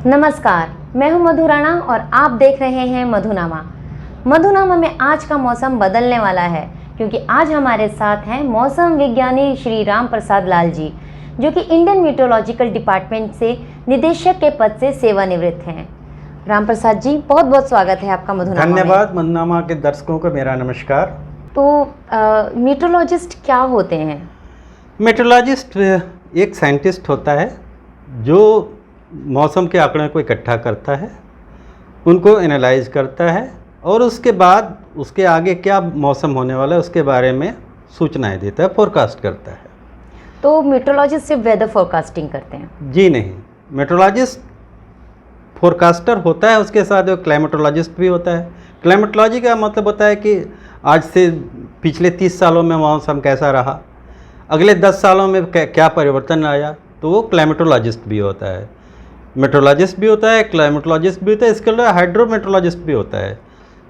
नमस्कार, मैं हूं मधु राणा और आप देख रहे हैं मधुनामा। मधुनामा में आज का मौसम बदलने वाला है क्योंकि आज हमारे साथ हैं मौसम विज्ञानी श्री राम प्रसाद लाल जी, जो कि इंडियन मीटरोलॉजिकल डिपार्टमेंट से निदेशक के पद से सेवानिवृत्त हैं। राम प्रसाद जी, बहुत बहुत स्वागत है आपका मधुनामा में। धन्यवाद। मधुनामा के दर्शकों को मेरा नमस्कार। तो मीटरोलॉजिस्ट क्या होते हैं? मेट्रोलॉजिस्ट एक साइंटिस्ट होता है जो मौसम के आंकड़ों को इकट्ठा करता है, उनको एनालाइज करता है और उसके बाद उसके आगे क्या मौसम होने वाला है उसके बारे में सूचनाएं देता है, फोरकास्ट करता है। तो मीटरोलॉजिस्ट सिर्फ वेदर फोरकास्टिंग करते हैं? जी नहीं, मेट्रोलॉजिस्ट फोरकास्टर होता है, उसके साथ वो क्लाइमेटोलॉजिस्ट भी होता है। क्लाइमेटोलॉजी का मतलब होता है कि आज से पिछले 30 सालों में मौसम कैसा रहा, अगले 10 सालों में क्या परिवर्तन आया, तो वो क्लाइमेटोलॉजिस्ट भी होता है। मेट्रोलॉजिस्ट भी होता है, क्लाइमेटोलॉजिस्ट भी होता है, इसके अलावा हाइड्रोमेट्रोलॉजिस्ट भी होता है।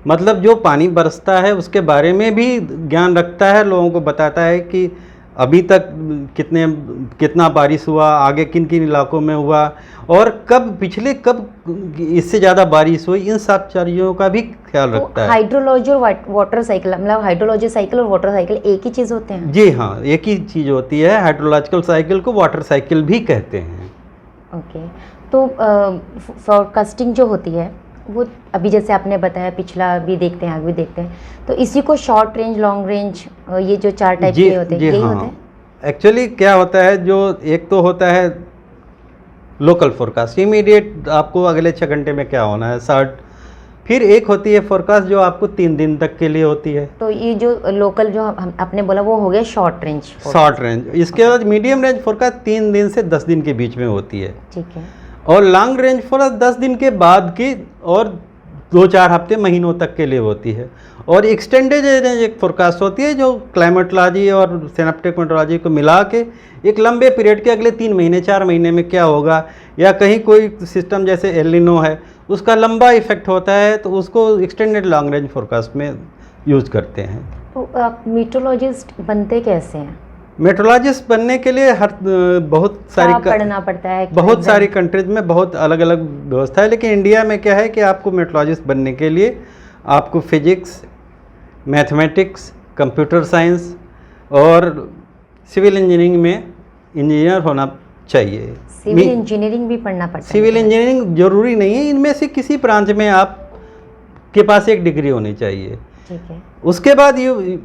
मतलब जो पानी बरसता है उसके बारे में भी ज्ञान रखता है, लोगों को बताता है कि अभी तक कितना बारिश हुआ, आगे किन किन इलाकों में हुआ और कब इससे ज़्यादा बारिश हुई, इन सब चीज़ों का भी ख्याल रखता है। हाइड्रोलॉजी और वाटर साइकिल, मतलब हाइड्रोलॉजी साइकिल और वाटर साइकिल एक ही चीज़ होते हैं? जी हाँ, एक ही चीज़ होती है। हाइड्रोलॉजिकल साइकिल को वाटर साइकिल भी कहते हैं। ओके, तो फोरकास्टिंग जो होती है वो अभी जैसे आपने बताया, पिछला भी देखते हैं, आगे भी देखते हैं, तो इसी को शॉर्ट रेंज, लॉन्ग रेंज, ये जो 4 टाइप के होते हैं, यही होते हैं? एक्चुअली क्या होता है, जो एक तो होता है लोकल फोरकास्ट, इमीडिएट आपको अगले 6 घंटे में क्या होना है, शॉर्ट। फिर एक होती है फोरकास्ट जो आपको 3 दिन तक के लिए होती है। तो ये जो लोकल जो आपने बोला वो हो गया शॉर्ट रेंज। Short range. इसके बाद मीडियम रेंज फोरकास्ट 3 दिन से 10 दिन के बीच में होती है। ठीक है। और लॉन्ग रेंज फोरकास्ट 10 दिन के बाद की और 2-4 हफ्ते, महीनों तक के लिए होती है। और एक्सटेंडेड रेंज एक फोरकास्ट होती है जो क्लाइमेटोलॉजी और सिनेप्टिक मेट्रोलॉजी को मिला के एक लंबे पीरियड के अगले 3 महीने 4 महीने में क्या होगा, या कहीं कोई सिस्टम जैसे एल नीनो है उसका लंबा इफेक्ट होता है, तो उसको एक्सटेंडेड लॉन्ग रेंज फोरकास्ट में यूज़ करते हैं। तो आप मीटरोलॉजिस्ट बनते कैसे हैं? मेट्रोलॉजिस्ट बनने के लिए बहुत सारी पढ़ना पड़ता है? बहुत सारी कंट्रीज में बहुत अलग अलग व्यवस्था है, लेकिन इंडिया में क्या है कि आपको मेट्रोलॉजिस्ट बनने के लिए आपको फिजिक्स, मैथमेटिक्स, कंप्यूटर साइंस और सिविल इंजीनियरिंग में इंजीनियर होना चाहिए। सिविल इंजीनियरिंग भी पढ़ना पड़ता है? सिविल इंजीनियरिंग जरूरी नहीं है, इनमें से किसी ब्रांच में आप के पास एक डिग्री होनी चाहिए। ठीक है। उसके बाद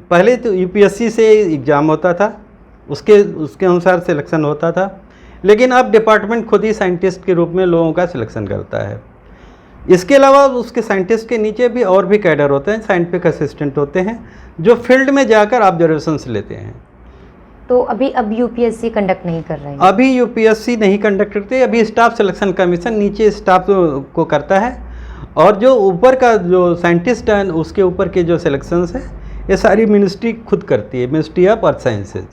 पहले तो यूपीएससी से एग्ज़ाम होता था, उसके अनुसार सिलेक्शन होता था, लेकिन अब डिपार्टमेंट खुद ही साइंटिस्ट के रूप में लोगों का सिलेक्शन करता है। इसके अलावा उसके साइंटिस्ट के नीचे भी और भी कैडर होते हैं, साइंटिफिक असिस्टेंट होते हैं जो फील्ड में जाकर ऑब्जर्वेशंस लेते हैं। तो अब यूपीएससी कंडक्ट नहीं कर रहे हैं? अभी यूपीएससी नहीं कंडक्ट करते, अभी स्टाफ सिलेक्शन कमीशन नीचे स्टाफ को करता है, और जो ऊपर का जो साइंटिस्ट है उसके ऊपर के जो सिलेक्शंस है ये सारी मिनिस्ट्री खुद करती है, ministry of earth sciences.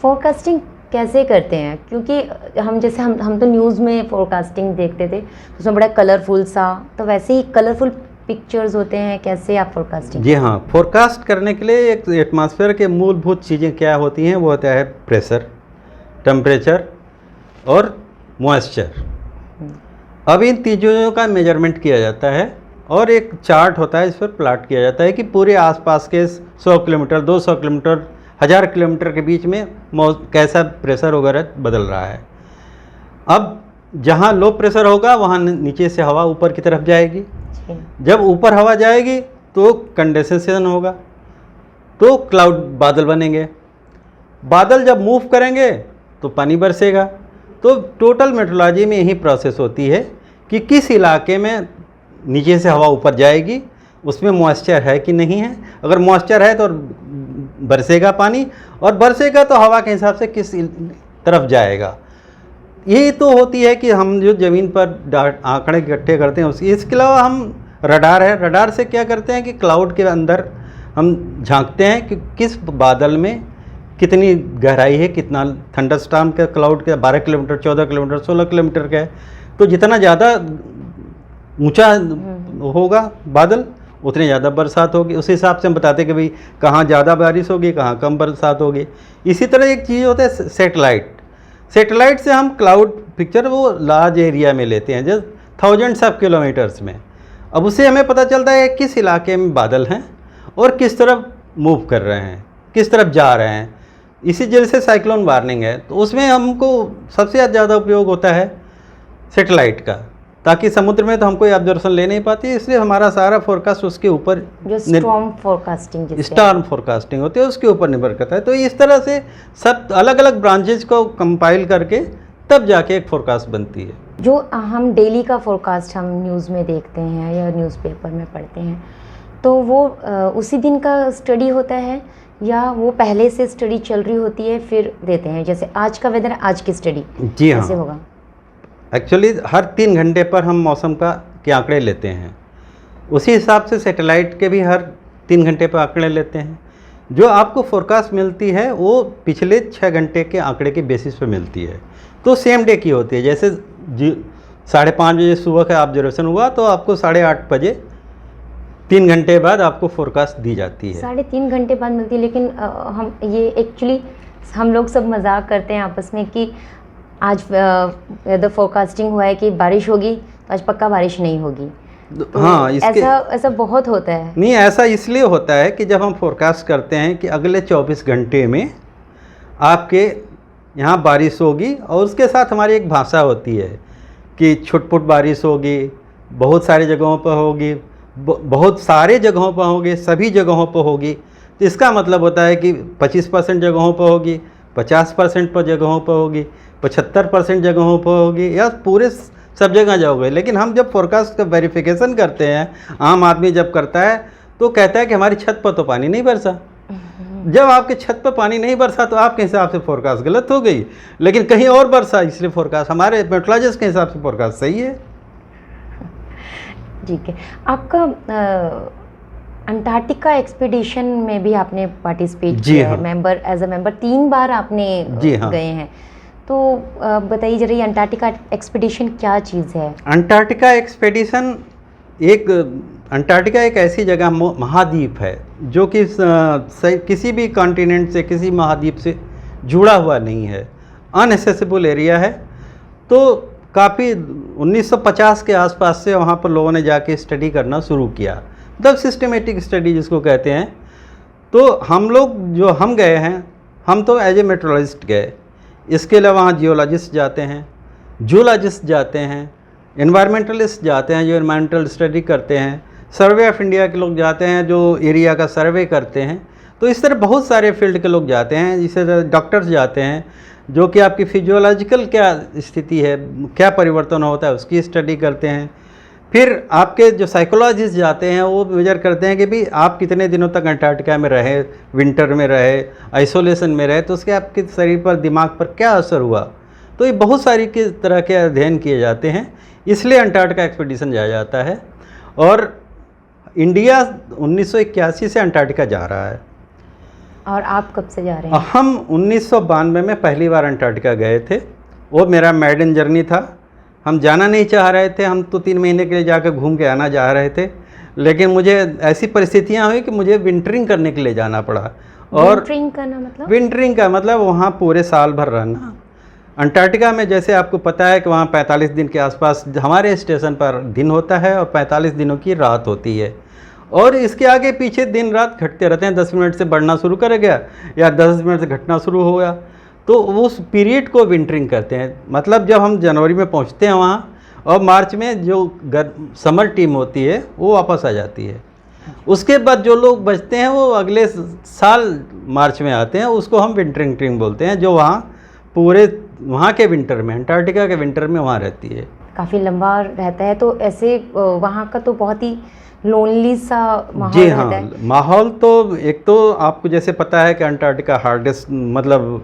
Forecasting कैसे करते हैं? क्योंकि हम तो न्यूज़ में फोरकास्टिंग देखते थे, उसमें बड़ा कलरफुल सा, तो वैसे ही कलरफुल पिक्चर्स होते हैं, कैसे आप फोरकास्टिंग? जी हाँ, फोरकास्ट करने के लिए एक एटमॉस्फेयर के मूलभूत चीज़ें क्या होती हैं, वो होता है प्रेशर, टेम्परेचर और मॉइस्चर। अब इन चीज़ों का मेजरमेंट किया जाता है और एक चार्ट होता है, इस पर प्लाट किया जाता है कि पूरे आसपास के 100 किलोमीटर, 200 किलोमीटर, 1000 किलोमीटर के बीच में कैसा प्रेशर वगैरह बदल रहा है। अब जहाँ लो प्रेशर होगा वहाँ नीचे से हवा ऊपर की तरफ जाएगी, जब ऊपर हवा जाएगी तो कंडेंसेशन होगा, तो क्लाउड, बादल बनेंगे, बादल जब मूव करेंगे तो पानी बरसेगा। तो टोटल मेट्रोलॉजी में यही प्रोसेस होती है कि किस इलाके में नीचे से हवा ऊपर जाएगी, उसमें मॉइस्चर है कि नहीं है। अगर मॉइस्चर है तो बरसेगा पानी, और बरसेगा तो हवा के हिसाब से किस तरफ जाएगा। ये तो होती है कि हम जो ज़मीन पर आंकड़े इकट्ठे करते हैं उसकी। इसके अलावा हम रडार है, रडार से क्या करते हैं कि क्लाउड के अंदर हम झांकते हैं कि किस बादल में कितनी गहराई है, कितना थंडरस्टॉर्म का क्लाउड का 12 किलोमीटर, 14 किलोमीटर, 16 किलोमीटर का है, तो जितना ज़्यादा ऊंचा होगा बादल उतनी ज़्यादा बरसात होगी। उस हिसाब से हम बताते हैं कि भाई कहाँ ज़्यादा बारिश होगी, कहाँ कम बरसात होगी। इसी तरह एक चीज़ होता है सैटेलाइट। सैटेलाइट से हम क्लाउड पिक्चर वो लार्ज एरिया में लेते हैं, थाउजेंड्स ऑफ किलोमीटर्स में। अब उससे हमें पता चलता है किस इलाके में बादल हैं और किस तरफ मूव कर रहे हैं, किस तरफ जा रहे हैं। इसी जैसे साइक्लोन वार्निंग है, तो उसमें हमको सबसे ज़्यादा उपयोग होता है सेटेलाइट का, ताकि समुद्र में तो हम कोई ऑब्जर्वेशन ले नहीं पाती, इसलिए हमारा सारा फोरकास्ट उसके ऊपर, जो स्टॉर्म फोरकास्टिंग, स्टॉर्म फोरकास्टिंग होती है, उसके ऊपर निर्भर करता है। तो इस तरह से सब अलग अलग ब्रांचेज को कंपाइल करके तब जाके एक फोरकास्ट बनती है। जो हम डेली का फोरकास्ट हम न्यूज़ में देखते हैं या न्यूज़पेपर में पढ़ते हैं, तो वो उसी दिन का स्टडी होता है या वो पहले से स्टडी चल रही होती है फिर देते हैं? जैसे आज का वेदर, आज की स्टडी जी हाँ, कैसे होगा? एक्चुअली हर 3 घंटे पर हम मौसम के आंकड़े लेते हैं, उसी हिसाब से सैटेलाइट के भी हर 3 घंटे पर आंकड़े लेते हैं। जो आपको फोरकास्ट मिलती है वो पिछले 6 घंटे के आंकड़े के बेसिस पे मिलती है, तो सेम डे की होती है। जैसे 5:30 बजे सुबह का ऑब्जर्वेशन हुआ तो आपको 8:30 बजे 3 घंटे बाद आपको फोरकास्ट दी जाती है। 3.5 घंटे बाद मिलती है। लेकिन हम ये एक्चुअली हम लोग सब मजाक करते हैं आपस में कि आज वेदर फोरकास्टिंग हुआ है कि बारिश होगी, तो आज पक्का बारिश नहीं होगी। तो हाँ, ऐसा बहुत होता है। नहीं, ऐसा इसलिए होता है कि जब हम फोरकास्ट करते हैं कि अगले 24 घंटे में आपके यहाँ बारिश होगी, और उसके साथ हमारी एक भाषा होती है कि छुटपुट बारिश होगी, बहुत सारी जगहों पर होगी, बहुत सारे जगहों पर होगी, सभी जगहों पर होगी। तो इसका मतलब होता है कि 25% जगहों पर होगी, 50% पर जगहों पर होगी, 75% जगहों पर होगी, या पूरे सब जगह जाओगे। लेकिन हम जब फोरकास्ट का वेरिफिकेशन करते हैं, आम आदमी जब करता है तो कहता है कि हमारी छत पर तो पानी नहीं बरसा। जब आपके छत पर पानी नहीं बरसा तो आपके हिसाब से फोरकास्ट गलत हो गई, लेकिन कहीं और बरसा, इसलिए फोरकास्ट हमारे मेट्रोलॉजिस्ट के हिसाब से फोरकास्ट सही है। ठीक है। आपका अंटार्कटिका एक्सपीडिशन में भी आपने पार्टिसिपेट किया है, मेंबर, एज अ मेंबर 3 बार आपने गए हैं। तो बताइए जरा, ये अंटार्कटिका एक्सपीडिशन क्या चीज़ है? अंटार्कटिका एक्सपीडिशन अंटार्कटिका एक ऐसी जगह, महाद्वीप है, जो कि किसी भी कॉन्टिनेंट से, किसी महाद्वीप से जुड़ा हुआ नहीं है, अनएसेसिबल एरिया है। तो काफ़ी 1950 के आसपास से वहाँ पर लोगों ने जाके स्टडी करना शुरू किया, मतलब सिस्टमेटिक स्टडी जिसको कहते हैं। तो हम गए हैं, हम तो एज ए मेट्रोलॉजिस्ट गए। इसके अलावा वहाँ जियोलॉजिस्ट जाते हैं, जूलॉजिस्ट जाते हैं, एनवायरमेंटलिस्ट जाते हैं जो एनवायरमेंटल स्टडी करते हैं, सर्वे ऑफ इंडिया के लोग जाते हैं जो एरिया का सर्वे करते हैं। तो इस तरह बहुत सारे फील्ड के लोग जाते हैं, जिससे डॉक्टर्स जाते हैं जो कि आपकी फिजियोलॉजिकल क्या स्थिति है, क्या परिवर्तन होता है, उसकी स्टडी करते हैं। फिर आपके जो साइकोलॉजिस्ट जाते हैं वो मेजर करते हैं कि भी आप कितने दिनों तक अंटार्कटिका में रहे, विंटर में रहे, आइसोलेशन में रहे, तो उसके आपके शरीर पर, दिमाग पर क्या असर हुआ। तो ये बहुत सारी के तरह के अध्ययन किए जाते हैं, इसलिए अंटार्कटिका एक्सपीडिशन जाया जाता है। और इंडिया 1981 से अंटार्कटिका जा रहा है। और आप कब से जा रहे हैं? हम 1992 में पहली बार अंटार्कटिका गए थे। वो मेरा मैडन जर्नी था। हम जाना नहीं चाह रहे थे, हम तो 3 महीने के लिए जाकर घूम के आना चाह रहे थे, लेकिन मुझे ऐसी परिस्थितियां हुई कि मुझे विंटरिंग करने के लिए जाना पड़ा। और विंटरिंग करना मतलब? विंटरिंग का मतलब वहाँ पूरे साल भर रहना। अंटार्कटिका में जैसे आपको पता है कि वहाँ 45 दिन के आसपास हमारे स्टेशन पर दिन होता है और 45 दिनों की रात होती है, और इसके आगे पीछे दिन रात घटते रहते हैं। 10 मिनट से बढ़ना शुरू कर गया या 10 मिनट से घटना शुरू हो गया, तो उस पीरियड को विंटरिंग करते हैं। मतलब जब हम जनवरी में पहुंचते हैं वहाँ, और मार्च में जो समर टीम होती है वो वापस आ जाती है। उसके बाद जो लोग बचते हैं वो अगले साल मार्च में आते हैं, उसको हम विंटरिंग टीम बोलते हैं, जो पूरे वहाँ के विंटर में, अंटार्कटिका के विंटर में वहाँ रहती है। काफ़ी लंबा रहता है, तो ऐसे वहाँ का तो बहुत ही लोनली सा माहौल जी रहता है। हाँ, माहौल तो एक तो आपको जैसे पता है कि अंटार्कटिका हार्डेस्ट, मतलब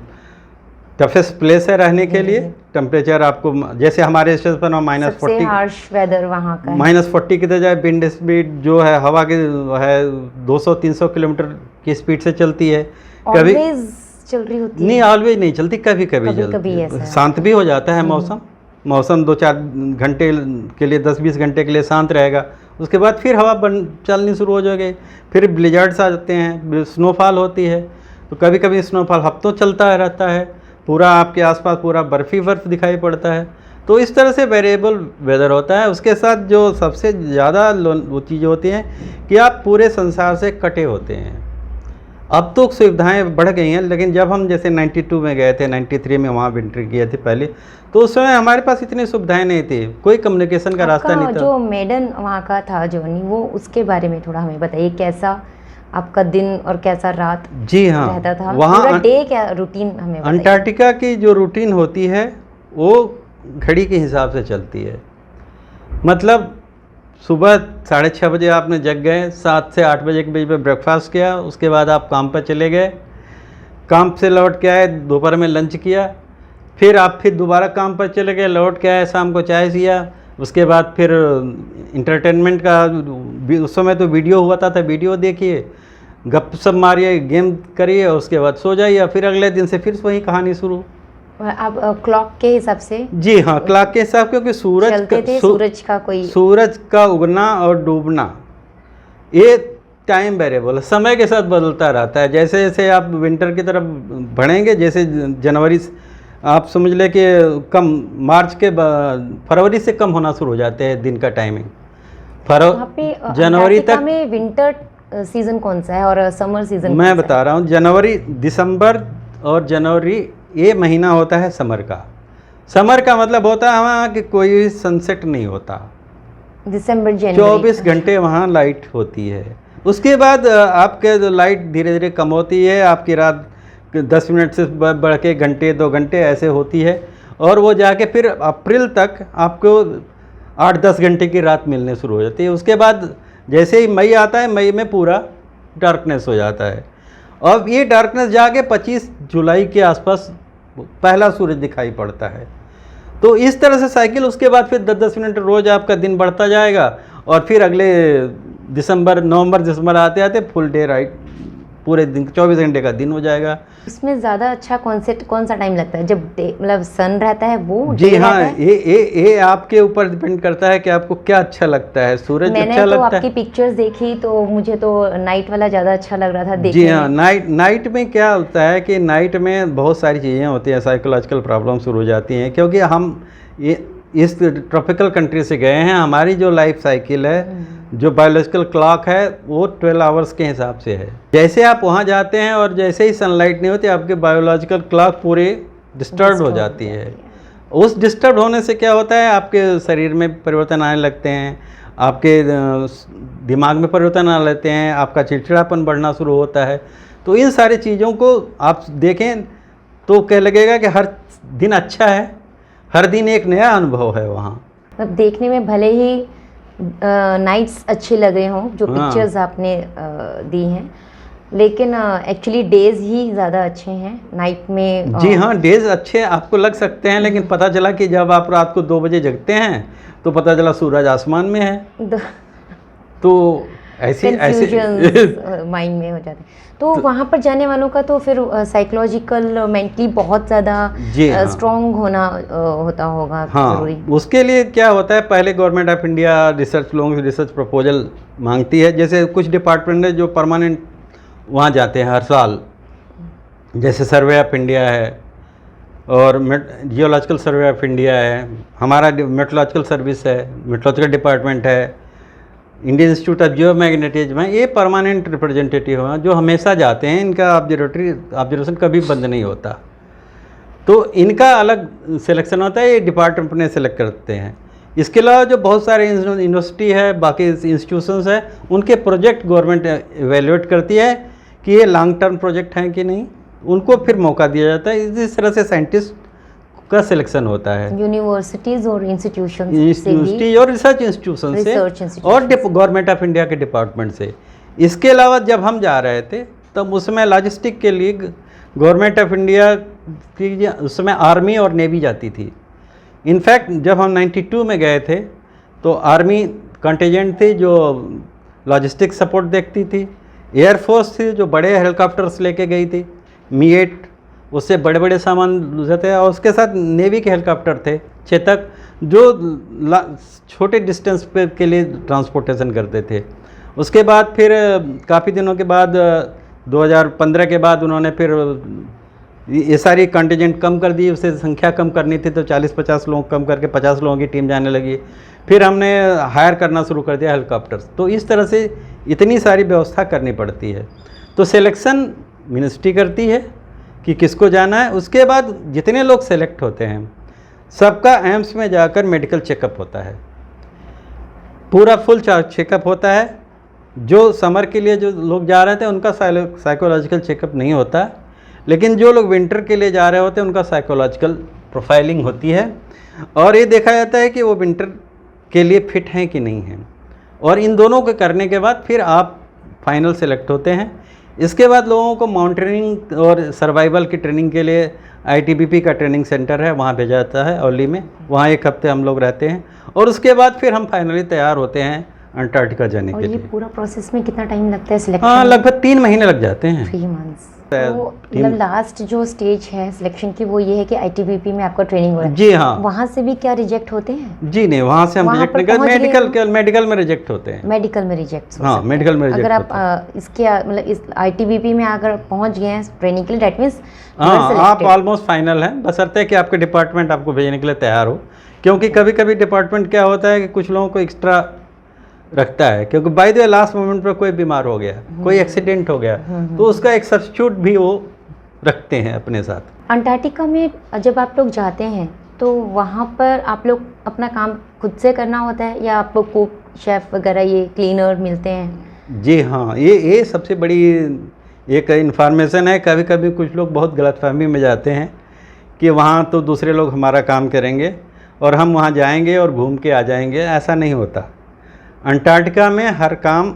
टफेस्ट प्लेस है रहने के लिए। टेम्परेचर आपको जैसे हमारे स्टेशन पर सबसे हार्श वेदर वहाँ का है। -40 की बजाय विंड स्पीड जो है हवा की है 200-300 किलोमीटर की स्पीड से चलती है। कभी चल रही होती है? नहीं, ऑलवेज नहीं चलती, कभी कभी चलती है। शांत भी हो जाता है मौसम 2-4 घंटे के लिए, 10-20 घंटे के लिए शांत रहेगा, उसके बाद फिर हवा चलनी शुरू हो जाएगी। फिर ब्लिजर्ड्स आ जाते हैं, स्नोफॉल होती है, तो कभी कभी स्नोफॉल हफ्तों चलता रहता है, पूरा आपके आसपास पूरा बर्फ़ दिखाई पड़ता है। तो इस तरह से वेरिएबल वेदर होता है। उसके साथ जो सबसे ज़्यादा वो चीज़ होती हैं कि आप पूरे संसार से कटे होते हैं। अब तो सुविधाएं बढ़ गई हैं, लेकिन जब हम जैसे 92 में गए थे, 93 में वहाँ विंटर किए थे पहले, तो उस समय हमारे पास इतनी सुविधाएं नहीं थी, कोई कम्युनिकेशन का रास्ता नहीं था। जो मेडन वहाँ का था जर्नी, वो उसके बारे में थोड़ा हमें बताइए, कैसा आपका दिन और कैसा रात जी हाँ, रहता था, वहाँ पूरा डे क्या रूटीन हमें बताइए। अंटार्कटिका की जो रूटीन होती है वो घड़ी के हिसाब से चलती है। मतलब सुबह 6:30 बजे आपने जग गए, 7 से 8 बजे के बीच में ब्रेकफास्ट किया, उसके बाद आप काम पर चले गए, काम से लौट के आए, दोपहर में लंच किया, फिर आप फिर दोबारा काम पर चले गए, लौट के आए, शाम को चाय पिया, उसके बाद फिर इंटरटेनमेंट का उस समय तो वीडियो हुआ था वीडियो देखिए, गपशप मारिए, गेम करिए, उसके बाद सो जाइए, फिर अगले दिन से फिर वही कहानी शुरू। आप क्लॉक के हिसाब से? जी हाँ, क्लॉक के हिसाब, क्योंकि सूरज का उगना और डूबना ये टाइम वेरिएबल समय के साथ बदलता रहता है। जैसे जैसे आप विंटर की तरफ बढ़ेंगे, जैसे जनवरी आप समझ लें कि कम मार्च के फरवरी से कम होना शुरू हो जाते हैं दिन का टाइमिंग। जनवरी तक में विंटर सीजन कौन सा है और समर सीजन मैं बता रहा हूँ। जनवरी, दिसंबर और जनवरी ये महीना होता है समर का। समर का मतलब होता है वहाँ कि कोई सनसेट नहीं होता, दिसंबर जनवरी 24 घंटे वहाँ लाइट होती है। उसके बाद आपके लाइट धीरे धीरे कम होती है, आपकी रात 10 मिनट से बढ़ के घंटे 2 घंटे ऐसे होती है, और वो जाके फिर अप्रैल तक आपको 8-10 घंटे की रात मिलने शुरू हो जाती है। उसके बाद जैसे ही मई आता है, मई में पूरा डार्कनेस हो जाता है। अब ये डार्कनेस जाके 25 जुलाई के आसपास पहला सूरज दिखाई पड़ता है। तो इस तरह से साइकिल, उसके बाद फिर 10-10 मिनट रोज़ आपका दिन बढ़ता जाएगा, और फिर अगले नवंबर दिसंबर आते आते फुल डे राइट, पूरे दिन 24 घंटे का दिन हो जाएगा। इसमें ज़्यादा अच्छा कौन सा टाइम लगता है? जब मतलब सन रहता है वो? जी हाँ, ये आपके ऊपर डिपेंड करता है कि आपको क्या अच्छा लगता है। सूरज अच्छा लगता है। मैंने तो आपकी पिक्चर्स देखी तो मुझे तो नाइट वाला ज़्यादा अच्छा लग रहा था देखने जी हाँ, नाइट में क्या होता है कि नाइट में बहुत सारी चीज़ें होती हैं, साइकोलॉजिकल प्रॉब्लम शुरू हो जाती हैं, क्योंकि हम इस ट्रॉपिकल कंट्री से गए हैं। हमारी जो लाइफ साइकिल है, जो बायोलॉजिकल क्लॉक है, वो 12 आवर्स के हिसाब से है। जैसे आप वहाँ जाते हैं और जैसे ही सनलाइट नहीं होती, आपके बायोलॉजिकल क्लॉक पूरे डिस्टर्ब हो जाती है। उस डिस्टर्ब होने से क्या होता है, आपके शरीर में परिवर्तन आने लगते हैं, आपके दिमाग में परिवर्तन आने लगते हैं, आपका चिड़चिड़ापन बढ़ना शुरू होता है। तो इन सारी चीज़ों को आप देखें तो क्या लगेगा कि हर दिन अच्छा है, हर दिन एक नया अनुभव है वहाँ। अब देखने में भले ही नाइट्स अच्छे लग रहे हों, जो पिक्चर्स आपने दी हैं, लेकिन एक्चुअली डेज ही ज़्यादा अच्छे हैं नाइट में। जी हाँ, डेज अच्छे आपको लग सकते हैं, लेकिन पता चला कि जब आप रात को 2 बजे जगते हैं तो पता चला सूरज आसमान में है। तो ऐसे माइंड में हो जाते हैं। तो वहाँ पर जाने वालों का तो फिर साइकोलॉजिकल मेंटली बहुत ज़्यादा स्ट्रॉन्ग होना होता होगा। हाँ, जरूरी। उसके लिए क्या होता है, पहले government of India research proposal मांगती है। जैसे कुछ डिपार्टमेंट है जो परमानेंट वहाँ जाते हैं हर साल, जैसे सर्वे ऑफ इंडिया है और जियोलॉजिकल सर्वे ऑफ इंडिया है, हमारा मेट्रोलॉजिकल सर्विस है, मेट्रोलॉजिकल डिपार्टमेंट है, इंडियन इंस्टीट्यूट ऑफ जियोमैग्नेटिज्म है। ये परमानेंट रिप्रेजेंटेटिव हैं जो हमेशा जाते हैं। इनका ऑब्जर्वेशन कभी बंद नहीं होता। तो इनका अलग सिलेक्शन होता है, ये डिपार्टमेंट ने सेलेक्ट करते हैं। इसके अलावा जो बहुत सारे यूनिवर्सिटी है, बाकी इंस्टीट्यूशंस है, उनके प्रोजेक्ट गवर्नमेंट एवेल्युएट करती है कि ये लॉन्ग टर्म प्रोजेक्ट हैं कि नहीं, उनको फिर मौका दिया जाता है। इस तरह से साइंटिस्ट का सिलेक्शन होता है यूनिवर्सिटीज़ और इंस्टीट्यूशन और रिसर्च इंस्टीट्यूशन से और गवर्नमेंट ऑफ इंडिया के डिपार्टमेंट से। इसके अलावा जब हम जा रहे थे तब उसमें लॉजिस्टिक के लिए गवर्नमेंट ऑफ इंडिया की उसमें आर्मी और नेवी जाती थी। इनफैक्ट जब हम 92 में गए थे तो आर्मी कंटिजेंट थी जो लॉजिस्टिक सपोर्ट देखती थी, एयरफोर्स थी जो बड़े हेलीकॉप्टर्स लेके गई थी, मी-8 उससे बड़े बड़े सामान थे, और उसके साथ नेवी के हेलीकॉप्टर थे चेतक जो छोटे डिस्टेंस पे के लिए ट्रांसपोर्टेशन करते थे। उसके बाद फिर काफ़ी दिनों के बाद 2015 के बाद उन्होंने फिर ये सारी कंटीजेंट कम कर दी, उसे संख्या कम करनी थी तो 40-50 लोग कम करके 50 लोगों की टीम जाने लगी। फिर हमने हायर करना शुरू कर दिया हेलीकॉप्टर्स। तो इस तरह से इतनी सारी व्यवस्था करनी पड़ती है। तो सिलेक्शन मिनिस्ट्री करती है कि किसको जाना है। उसके बाद जितने लोग सेलेक्ट होते हैं सबका एम्स में जाकर मेडिकल चेकअप होता है, पूरा फुल चेकअप होता है। जो समर के लिए जो लोग जा रहे थे उनका साइकोलॉजिकल चेकअप नहीं होता, लेकिन जो लोग विंटर के लिए जा रहे होते हैं उनका साइकोलॉजिकल प्रोफाइलिंग होती है और ये देखा जाता है कि वो विंटर के लिए फिट हैं कि नहीं हैं। और इन दोनों को करने के बाद फिर आप फाइनल सेलेक्ट होते हैं। इसके बाद लोगों को माउंटेनिंग और सर्वाइवल की ट्रेनिंग के लिए ITBP का ट्रेनिंग सेंटर है, वहाँ भेजा जाता है औली में। वहाँ 1 हफ्ते हम लोग रहते हैं और उसके बाद फिर हम फाइनली तैयार होते हैं अंटार्कटिका जाने के लिए। और ये पूरा प्रोसेस में कितना टाइम लगता है सिलेक्शन? हाँ, लगभग 3 महीने लग जाते हैं। 3 मंथ्स। तो मतलब लास्ट जो स्टेज है सिलेक्शन की वो ये है कि ITBP में आपका ट्रेनिंग हो रहा है। जी हाँ। वहाँ से भी क्या रिजेक्ट होते हैं? जी नहीं, वहाँ से हम रिजेक्ट नहीं करते, मेडिकल में रिजेक्ट होते हैं। मेडिकल में रिजेक्ट? हाँ, मेडिकल में रिजेक्ट अगर आप इसके मतलब इस ITBP में अगर पहुँच गए हैं ट्रेनिंग के लिए, दैट मीन्स हाँ आप ऑलमोस्ट फाइनल हैं, बशर्ते कि आपके डिपार्टमेंट आपको भेजने के लिए तैयार हो। क्योंकि कभी कभी डिपार्टमेंट क्या होता है कि कुछ लोगों को एक्स्ट्रा रखता है, क्योंकि by the way last moment पर कोई बीमार हो गया, कोई एक्सीडेंट हो गया, तो उसका एक सब्स्टिट्यूट भी वो रखते हैं अपने साथ। अंटार्कटिका में जब आप लोग जाते हैं तो वहाँ पर आप लोग अपना काम खुद से करना होता है या आप लोग कुक, शेफ़ वगैरह, ये क्लीनर मिलते हैं? जी हाँ, ये सबसे बड़ी एक इन्फॉर्मेशन है। कभी कभी कुछ लोग बहुत गलतफहमी में जाते हैं कि वहाँ तो दूसरे लोग हमारा काम करेंगे और हम वहाँ जाएंगे और घूम के आ जाएंगे। ऐसा नहीं होता। अंटार्कटिका में हर काम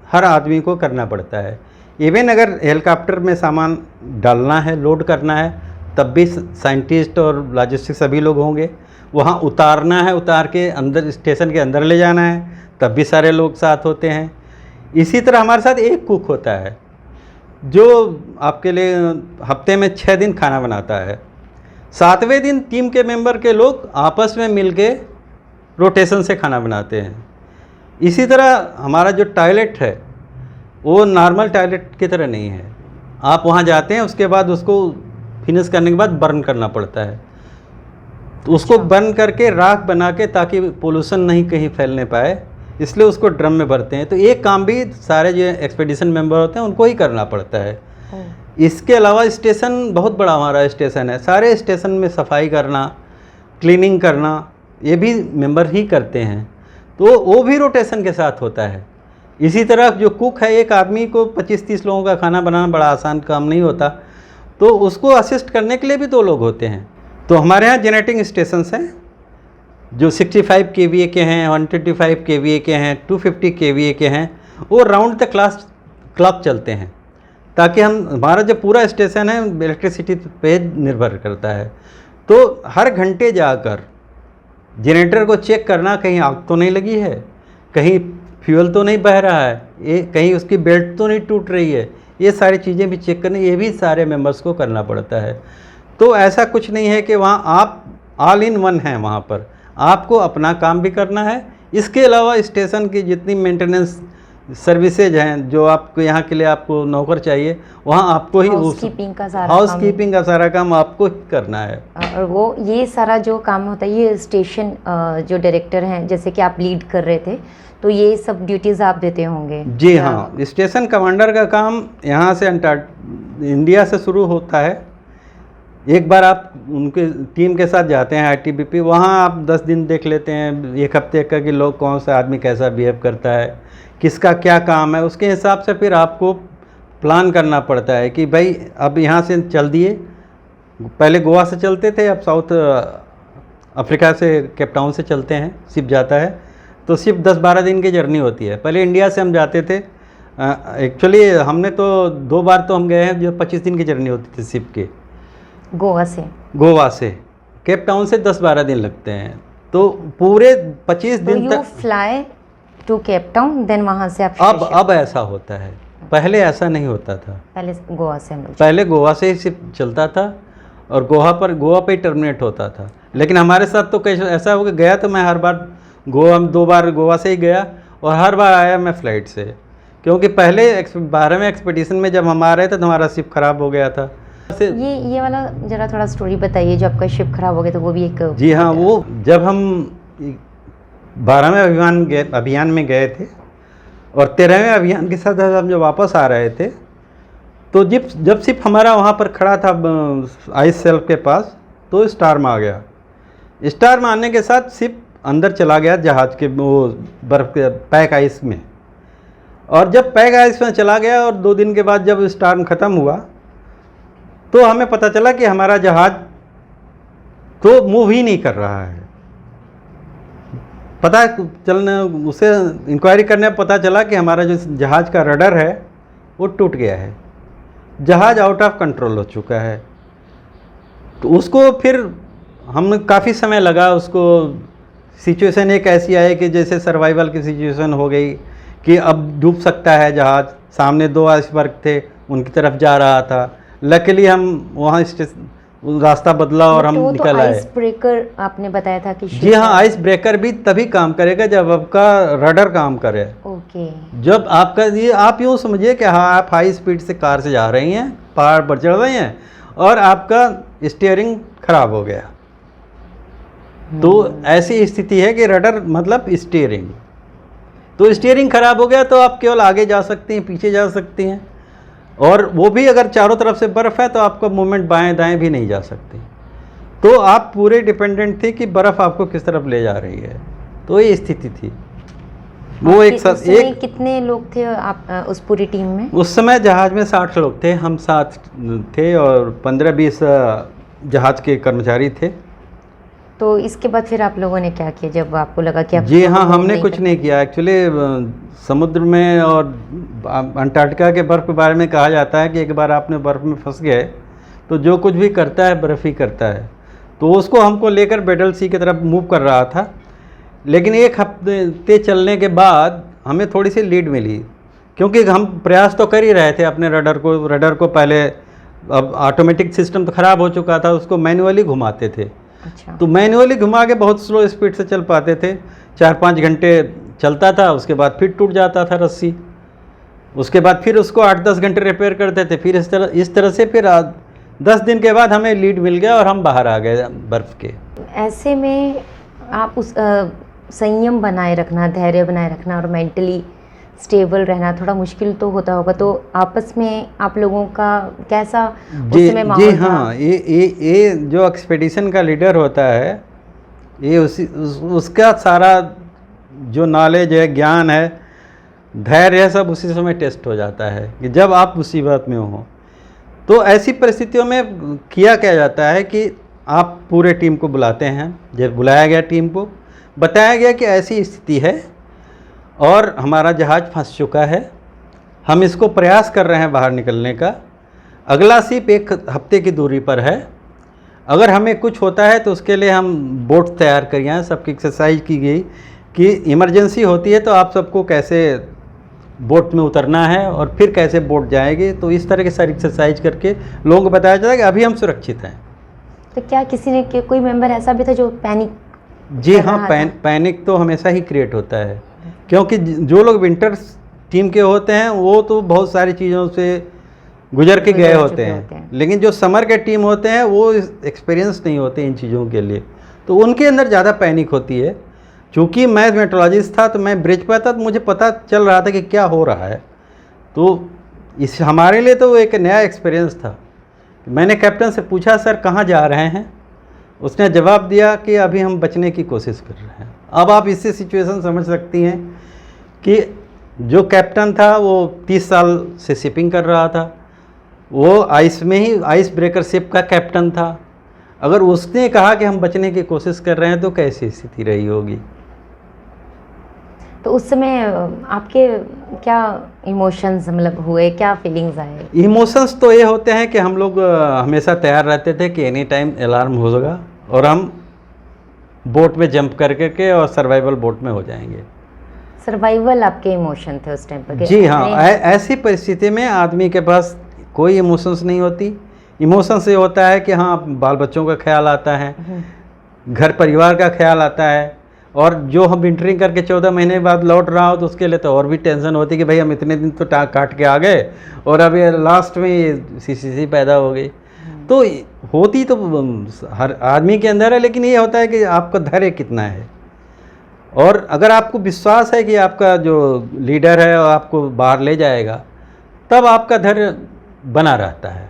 हर आदमी को करना पड़ता है। इवन अगर हेलीकॉप्टर में सामान डालना है, लोड करना है, तब भी साइंटिस्ट और लॉजिस्टिक्स सभी लोग होंगे। वहाँ उतारना है, उतार के अंदर स्टेशन के अंदर ले जाना है, तब भी सारे लोग साथ होते हैं। इसी तरह हमारे साथ एक कुक होता है जो आपके लिए हफ्ते में 6 दिन खाना बनाता है। 7वें दिन टीम के मेंबर के लोग आपस में मिल के रोटेशन से खाना बनाते हैं। इसी तरह हमारा जो टॉयलेट है वो नॉर्मल टॉयलेट की तरह नहीं है। आप वहाँ जाते हैं, उसके बाद उसको फिनिश करने के बाद बर्न करना पड़ता है। तो उसको बर्न करके राख बना के, ताकि पोल्यूशन नहीं कहीं फैलने पाए, इसलिए उसको ड्रम में भरते हैं। तो एक काम भी सारे जो एक्सपीडिशन मेंबर होते हैं उनको ही करना पड़ता है। इसके अलावा स्टेशन बहुत बड़ा हमारा स्टेशन है, सारे स्टेशन में सफाई करना, क्लीनिंग करना, ये भी मेंबर ही करते हैं। तो वो भी रोटेशन के साथ होता है। इसी तरह जो कुक है, एक आदमी को 25-30 लोगों का खाना बनाना बड़ा आसान काम नहीं होता, तो उसको असिस्ट करने के लिए भी 2 लोग होते हैं। तो हमारे यहाँ जेनरेटिंग स्टेशंस हैं जो 65 kVA के हैं, 125 kVA के हैं, 250 kVA के हैं। वो राउंड द क्लॉक चलते हैं, ताकि हमारा जो पूरा स्टेशन है इलेक्ट्रिसिटी पे निर्भर करता है। तो हर घंटे जाकर जनरेटर को चेक करना, कहीं आग तो नहीं लगी है, कहीं फ्यूल तो नहीं बह रहा है, ये कहीं उसकी बेल्ट तो नहीं टूट रही है, ये सारी चीज़ें भी चेक करनी, ये भी सारे मेंबर्स को करना पड़ता है। तो ऐसा कुछ नहीं है कि वहाँ आप ऑल इन वन हैं, वहाँ पर आपको अपना काम भी करना है। इसके अलावा स्टेशन की जितनी मेंटेनेंस सर्विसेज हैं, जो आपको यहाँ के लिए आपको नौकर चाहिए, वहाँ आपको ही हाउसकीपिंग का सारा काम आपको ही करना है। और वो ये सारा जो काम होता है, ये स्टेशन जो डायरेक्टर हैं, जैसे कि आप लीड कर रहे थे, तो ये सब ड्यूटीज़ आप देते होंगे? जी हाँ, स्टेशन कमांडर का काम यहाँ से इंडिया से शुरू होता है। एक बार आप उनके टीम के साथ जाते हैं ITBP, वहाँ आप 10 दिन देख लेते हैं, 1 हफ्ते का, कि लोग कौन सा आदमी कैसा बिहेव करता है, किसका क्या काम है। उसके हिसाब से फिर आपको प्लान करना पड़ता है कि भाई अब यहाँ से चल दिए। पहले गोवा से चलते थे, अब साउथ अफ्रीका से केप टाउन से चलते हैं, शिप जाता है। तो शिप 10-12 दिन की जर्नी होती है। पहले इंडिया से हम जाते थे, एक्चुअली हमने तो 2 बार तो हम गए हैं, जो 25 दिन की जर्नी होती थी शिप की। गोवा से केप टाउन से 10-12 दिन लगते हैं, तो पूरे 25 दिन तक fly to Cape Town, then वहाँ से आप अब ऐसा होता है, पहले ऐसा नहीं होता था। पहले गोवा से ही शिप चलता था और गोवा पे ही टर्मिनेट होता था। लेकिन हमारे साथ तो कैसे ऐसा हो गया तो मैं हर बार 2 बार गोवा से ही गया और हर बार आया मैं फ़्लाइट से, क्योंकि पहले 12वें एक्सपीडिशन में जब हम आ रहे थे तो हमारा शिप ख़राब हो गया था। ये वाला जरा थोड़ा स्टोरी बताइए, जो आपका शिप खराब हो गया तो वो भी एक। जी हाँ, वो जब हम 12वें अभियान में गए थे और 13वें अभियान के साथ हम जब वापस आ रहे थे, तो जब शिप हमारा वहाँ पर खड़ा था आइस शेल्फ के पास, तो स्टार्म आ गया। स्टार्म आने के साथ शिप अंदर चला गया जहाज़ के वो बर्फ़ के पैक आइस में। और जब पैक आइस में चला गया और 2 दिन के बाद जब स्टार्म ख़त्म हुआ, तो हमें पता चला कि हमारा जहाज़ तो मूव ही नहीं कर रहा है। पता चलने उसे इंक्वायरी करने पर पता चला कि हमारा जो जहाज़ का रडर है वो टूट गया है, जहाज़ आउट ऑफ कंट्रोल हो चुका है। तो उसको फिर हम काफ़ी समय लगा, उसको सिचुएशन एक ऐसी आई कि जैसे सर्वाइवल की सिचुएशन हो गई कि अब डूब सकता है जहाज़। सामने 2 आइसबर्ग थे, उनकी तरफ जा रहा था। लकीली हम वहाँ रास्ता बदला और हम निकल आए। आइस ब्रेकर आपने बताया था कि जी हाँ, आइस ब्रेकर भी तभी काम करेगा जब आपका रडर काम करे। ओके। जब आपका ये आप यूँ समझिए कि हाँ, आप हाई स्पीड से कार से जा रही हैं, पहाड़ पर चढ़ रही हैं और आपका स्टीयरिंग खराब हो गया। तो ऐसी स्थिति है कि रडर मतलब स्टीयरिंग, तो स्टीयरिंग खराब हो गया तो आप केवल आगे जा सकती हैं, पीछे जा सकती हैं, और वो भी अगर चारों तरफ से बर्फ़ है तो आपका मूवमेंट बाएं दाएं भी नहीं जा सकती। तो आप पूरे डिपेंडेंट थे कि बर्फ़ आपको किस तरफ ले जा रही है। तो ये स्थिति थी। वो एक साथ एक कितने लोग थे आप उस पूरी टीम में? उस समय जहाज़ में 60 लोग थे, हम 7 थे और 15-20 जहाज़ के कर्मचारी थे। तो इसके बाद फिर आप लोगों ने क्या किया जब आपको लगा कि आप? जी हाँ, हमने कुछ नहीं किया। एक्चुअली समुद्र में और अंटार्कटिका के बर्फ़ के बारे में कहा जाता है कि एक बार आपने बर्फ़ में फंस गए तो जो कुछ भी करता है बर्फ़ ही करता है। तो उसको हमको लेकर बेडल सी की तरफ मूव कर रहा था, लेकिन 1 हफ्ते चलने के बाद हमें थोड़ी सी लीड मिली, क्योंकि हम प्रयास तो कर ही रहे थे अपने रडर को पहले, अब ऑटोमेटिक सिस्टम तो ख़राब हो चुका था, उसको मैनुअली घुमाते थे। अच्छा। तो मैनुअली घुमा के बहुत स्लो स्पीड से चल पाते थे, 4-5 घंटे चलता था, उसके बाद फिर टूट जाता था रस्सी, उसके बाद फिर उसको 8-10 घंटे रिपेयर करते थे। फिर इस तरह से फिर 10 दिन के बाद हमें लीड मिल गया और हम बाहर आ गए बर्फ़ के। ऐसे में आप उस संयम बनाए रखना, धैर्य बनाए रखना और मेंटली स्टेबल रहना थोड़ा मुश्किल तो होता होगा। तो आपस में आप लोगों का कैसा उस समय माहौल जी था? हाँ, ये जो एक्सपेडिशन का लीडर होता है, ये उसका सारा जो नॉलेज है, ज्ञान है, धैर्य है, सब उसी समय टेस्ट हो जाता है कि जब आप मुसीबत में हो। तो ऐसी परिस्थितियों में क्या जाता है कि आप पूरे टीम को बुलाते हैं। जब बुलाया गया टीम को, बताया गया कि ऐसी स्थिति है और हमारा जहाज़ फंस चुका है, हम इसको प्रयास कर रहे हैं बाहर निकलने का, अगला शिप 1 हफ्ते की दूरी पर है, अगर हमें कुछ होता है तो उसके लिए हम बोट तैयार करिए हैं। सबकी एक्सरसाइज की गई कि इमरजेंसी होती है तो आप सबको कैसे बोट में उतरना है और फिर कैसे बोट जाएगी। तो इस तरह की सारी एक्सरसाइज करके लोगों को बताया जाता है कि अभी हम सुरक्षित हैं। तो क्या किसी ने कोई मेंबर ऐसा भी था जो पैनिक? जी हाँ, पैनिक तो हमेशा ही क्रिएट होता है, क्योंकि जो लोग विंटर टीम के होते हैं वो तो बहुत सारी चीज़ों से गुजर के गए होते हैं, लेकिन जो समर के टीम होते हैं वो एक्सपीरियंस नहीं होते इन चीज़ों के लिए, तो उनके अंदर ज़्यादा पैनिक होती है। चूँकि मैं मेट्रोलॉजिस्ट था तो मैं ब्रिज पर था, तो मुझे पता चल रहा था कि क्या हो रहा है। तो इस हमारे लिए तो एक नया एक्सपीरियंस था। मैंने कैप्टन से पूछा, सर कहाँ जा रहे हैं? उसने जवाब दिया कि अभी हम बचने की कोशिश कर रहे हैं। अब आप इससे सिचुएशन समझ सकती हैं कि जो कैप्टन था वो 30 साल से शिपिंग कर रहा था, वो आइस में ही आइस ब्रेकर शिप का कैप्टन था। अगर उसने कहा कि हम बचने की कोशिश कर रहे हैं तो कैसी स्थिति रही होगी। तो उस समय आपके क्या इमोशंस मतलब हुए, क्या फीलिंग्स आए? इमोशंस तो ये होते हैं कि हम लोग हमेशा तैयार रहते थे कि एनी टाइम अलार्म होगा और हम बोट में जंप करके और सर्वाइवल बोट में हो जाएंगे। सर्वाइवल आपके इमोशन थे उस टाइम पर? जी हाँ, ऐसी परिस्थिति में आदमी के पास कोई इमोशंस नहीं होती। इमोशंस ये होता है कि हाँ, बाल बच्चों का ख्याल आता है, घर परिवार का ख्याल आता है, और जो हम विंटरिंग करके 14 महीने बाद लौट रहा हो तो उसके लिए तो और भी टेंशन होती है कि भाई हम इतने दिन तो काट के आ गए और अब ये लास्ट में ये सीसीसी पैदा हो गई। तो होती तो हर आदमी के अंदर है, लेकिन ये होता है कि आपका धैर्य कितना है, और अगर आपको विश्वास है कि आपका जो लीडर है वो आपको बाहर ले जाएगा, तब आपका धैर्य बना रहता है।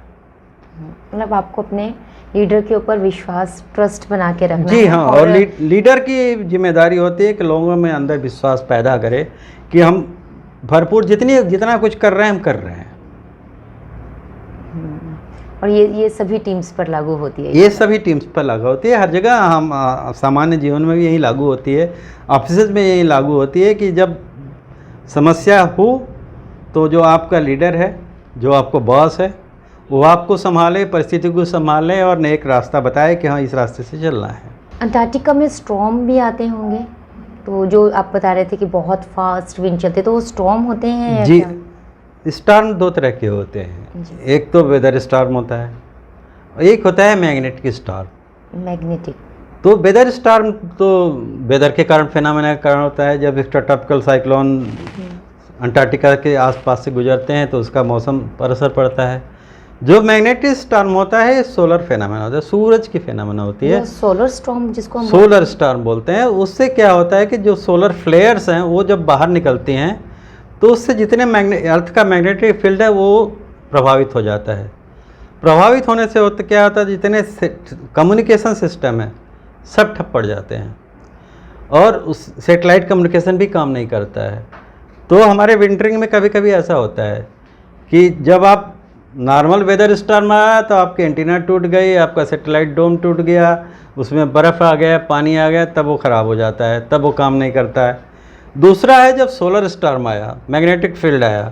मतलब आपको अपने लीडर के ऊपर विश्वास, ट्रस्ट बना के रखना जी है। हाँ, और लीडर की जिम्मेदारी होती है कि लोगों में अंदर विश्वास पैदा करे कि हम भरपूर जितना कुछ कर रहे हैं हम कर रहे हैं। और ये सभी टीम्स पर लागू होती है? ये सभी टीम्स पर लागू होती है, हर जगह। हम सामान्य जीवन में भी यही लागू होती है, ऑफिस में यही लागू होती है कि जब समस्या हो तो जो आपका लीडर है, जो आपको बॉस है, वो आपको संभाले, परिस्थिति को संभाले और एक रास्ता बताए कि हाँ इस रास्ते से चलना है। अंटार्कटिका में स्टॉर्म भी आते होंगे, तो जो आप बता रहे थे कि बहुत फास्ट विंड चलते, तो वो स्टॉर्म होते हैं? जी, स्टॉर्म दो तरह के होते हैं। एक तो वेदर स्टॉर्म होता है, एक होता है मैग्नेटिक स्टॉर्म। मैग्नेटिक, तो वेदर स्टॉर्म तो वेदर के कारण, फेनोमेना के कारण होता है। जब ट्रॉपिकल साइक्लोन अंटार्कटिका के आसपास से गुजरते हैं तो उसका मौसम पर असर पड़ता है। जो मैग्नेटिक स्टॉर्म होता है सोलर फेनोमेना होता है, सूरज की फेनोमेना होती है। सोलर स्टॉर्म जिसको हम सोलर स्टॉर्म बोलते हैं। उससे क्या होता है कि जो सोलर फ्लेयर्स हैं वो जब बाहर निकलती हैं तो उससे जितने अर्थ का मैग्नेटिक फील्ड है वो प्रभावित हो जाता है। प्रभावित होने से क्या होता है, जितने कम्युनिकेशन सिस्टम है सब ठप पड़ जाते हैं, और उस सेटेलाइट कम्युनिकेशन भी काम नहीं करता है। तो हमारे विंटरिंग में कभी कभी ऐसा होता है कि जब आप नॉर्मल वेदर स्टॉर्म आया तो आपके एंटीना टूट गई, आपका सेटेलाइट डोम टूट गया, उसमें बर्फ़ आ गया, पानी आ गया, तब वो ख़राब हो जाता है, तब वो काम नहीं करता है। दूसरा है जब सोलर स्टॉर्म आया, मैग्नेटिक फील्ड आया,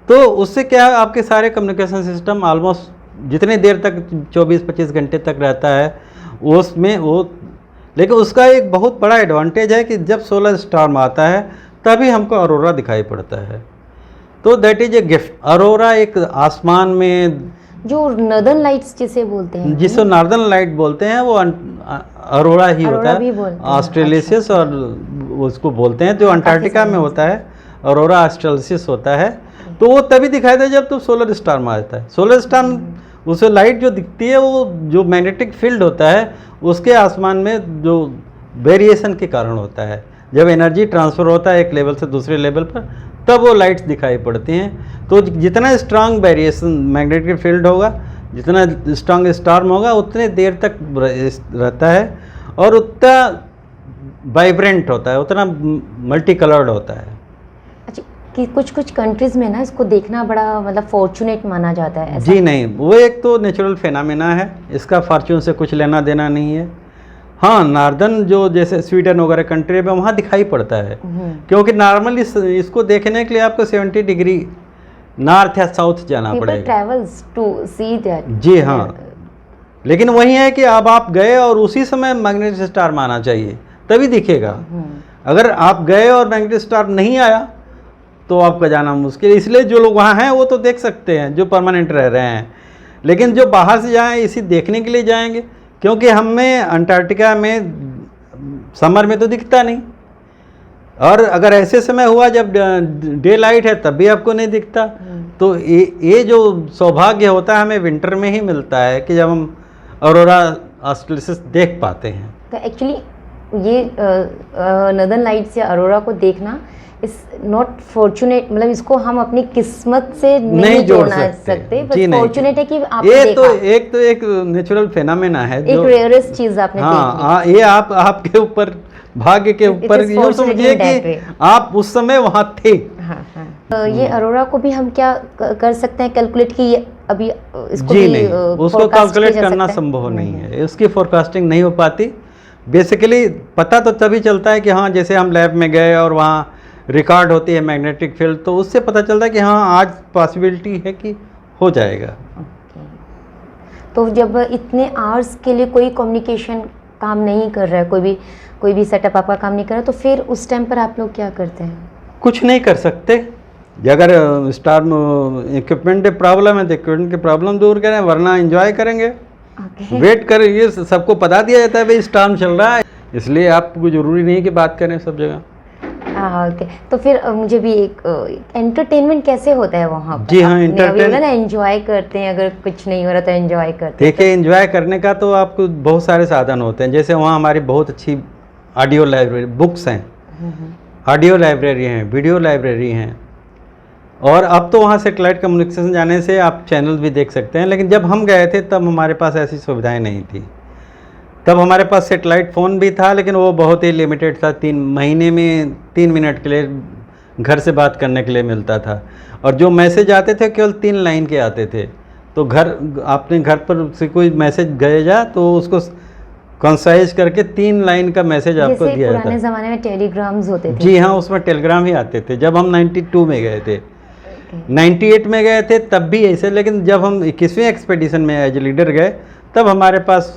तो उससे क्या है, आपके सारे कम्युनिकेशन सिस्टम ऑलमोस्ट जितने देर तक 24-25 घंटे तक रहता है उसमें वो, लेकिन उसका एक बहुत बड़ा एडवांटेज है कि जब सोलर स्टॉर्म आता है तभी हमको अरोरा दिखाई पड़ता है। तो that is a gift. Arora एक आसमान में जो नॉर्दर्न लाइट्स जिसे बोलते हैं, जिसको नॉर्दर्न लाइट बोलते हैं, वो अरोरा ही होता है। ऑस्ट्रेलिसिस और उसको बोलते हैं, जो अंटार्कटिका में होता है अरोरा ऑस्ट्रेलिसिस होता है। तो वो तभी दिखाई देता है जब तो सोलर स्टॉर्म आता है। सोलर स्टॉर्म, उससे लाइट जो दिखती है वो जो मैग्नेटिक फील्ड होता है उसके आसमान में जो वेरिएशन के कारण होता है। जब एनर्जी ट्रांसफ़र होता है एक लेवल से दूसरे लेवल पर, तब वो लाइट्स दिखाई पड़ती हैं। तो जितना स्ट्रांग वेरिएशन मैग्नेटिक फील्ड होगा, जितना स्ट्रांग स्टॉर्म होगा, उतने देर तक रहता है और उतना वाइब्रेंट होता है, उतना मल्टी कलर्ड होता है। अच्छा, कि कुछ कंट्रीज़ में ना इसको देखना बड़ा मतलब फॉर्चुनेट माना जाता है, ऐसा? जी नहीं, वो एक तो नेचुरल फेनामिना है, इसका फॉर्चून से कुछ लेना देना नहीं है। हाँ, नॉर्दर्न जो जैसे स्वीडन वगैरह कंट्री में वहाँ दिखाई पड़ता है, क्योंकि नॉर्मली इसको देखने के लिए आपको 70 डिग्री नॉर्थ या साउथ जाना पड़ेगा। Travels to see that. जी हाँ, लेकिन वही है कि अब आप गए और उसी समय मैग्नेटिक स्टॉर्म आना चाहिए तभी दिखेगा। अगर आप गए और मैग्नेटिक स्टॉर्म नहीं आया तो आपका जाना मुश्किल। इसलिए जो लोग वहाँ हैं वो तो देख सकते हैं, जो परमानेंट रह रहे हैं, लेकिन जो बाहर से जाएँ इसी देखने के लिए जाएंगे, क्योंकि हमें अंटार्कटिका में समर में तो दिखता नहीं, और अगर ऐसे समय हुआ जब डे लाइट है तब भी आपको नहीं दिखता। तो ये जो सौभाग्य होता है हमें विंटर में ही मिलता है कि जब हम अरोरा ऑस्ट्रेलिसिस देख पाते हैं। तो एक्चुअली ये नॉर्दर्न लाइट्स या अरोरा को देखना इस नॉट फॉर्चुनेट, मतलब इसको हम अपनी किस्मत से नहीं जोड़ सकते, बस फॉर्चुनेट है कि आप एक नेचुरल फेनोमेना है, एक रेयरेस्ट चीज आपने देखी। ये आपके ऊपर, भाग्य के ऊपर, यूँ समझिए कि आप उस समय वहाँ थे। ये अरोरा को भी हम क्या कर सकते हैं कैलकुलेट की अभी इसको जी नहीं, उसको कैलकुलेट करना संभव नहीं है, उसकी फोरकास्टिंग नहीं हो पाती। बेसिकली पता तो तभी चलता है कि हाँ, जैसे हम लैब में गए और वहाँ रिकॉर्ड होती है मैग्नेटिक फील्ड, तो उससे पता चलता है कि हाँ आज पॉसिबिलिटी है कि हो जाएगा। तो जब इतने आवर्स के लिए कोई कम्युनिकेशन काम नहीं कर रहा है, कोई भी सेटअप आपका काम नहीं कर रहा, तो फिर उस टाइम पर आप लोग क्या करते हैं? कुछ नहीं कर सकते। अगर स्टॉर्म इक्विपमेंट प्रॉब्लम है तो इक्विपमेंट की प्रॉब्लम दूर करें, वरना एंजॉय करेंगे, वेट करेंगे। सबको पता दिया जाता है भाई स्टॉर्म चल रहा है, इसलिए आपको ज़रूरी नहीं कि बात करें सब जगह। ओके, तो फिर मुझे भी एक एंटरटेनमेंट कैसे होता है वहाँ पर? जी हाँ, ना एंजॉय करते हैं, अगर कुछ नहीं हो रहा तो एंजॉय करते हैं। देखिए, एंजॉय करने का तो आपको बहुत सारे साधन होते हैं। जैसे वहाँ हमारी बहुत अच्छी ऑडियो लाइब्रेरी, बुक्स हैं, ऑडियो लाइब्रेरी हैं, वीडियो लाइब्रेरी हैं, और अब तो वहाँ सेटेलाइट कम्युनिकेशन जाने से आप चैनल भी देख सकते हैं। लेकिन जब हम गए थे तब हमारे पास ऐसी सुविधाएं नहीं थी। तब हमारे पास सेटेलाइट फ़ोन भी था, लेकिन वो बहुत ही लिमिटेड था। 3 महीने में 3 मिनट के लिए घर से बात करने के लिए मिलता था, और जो मैसेज आते थे केवल 3 लाइन के आते थे। तो आपने घर पर से कोई मैसेज भेजा तो उसको कंसाइज करके 3 लाइन का मैसेज आपको दिया जाता। पुराने ज़माने में टेलीग्राम्स होते थे। जी हाँ, उसमें टेलीग्राम ही आते थे। जब हम 92 में गए थे, 98 में गए थे तब भी ऐसे। लेकिन जब हम 21वीं एक्सपेडिशन में एज लीडर गए तब हमारे पास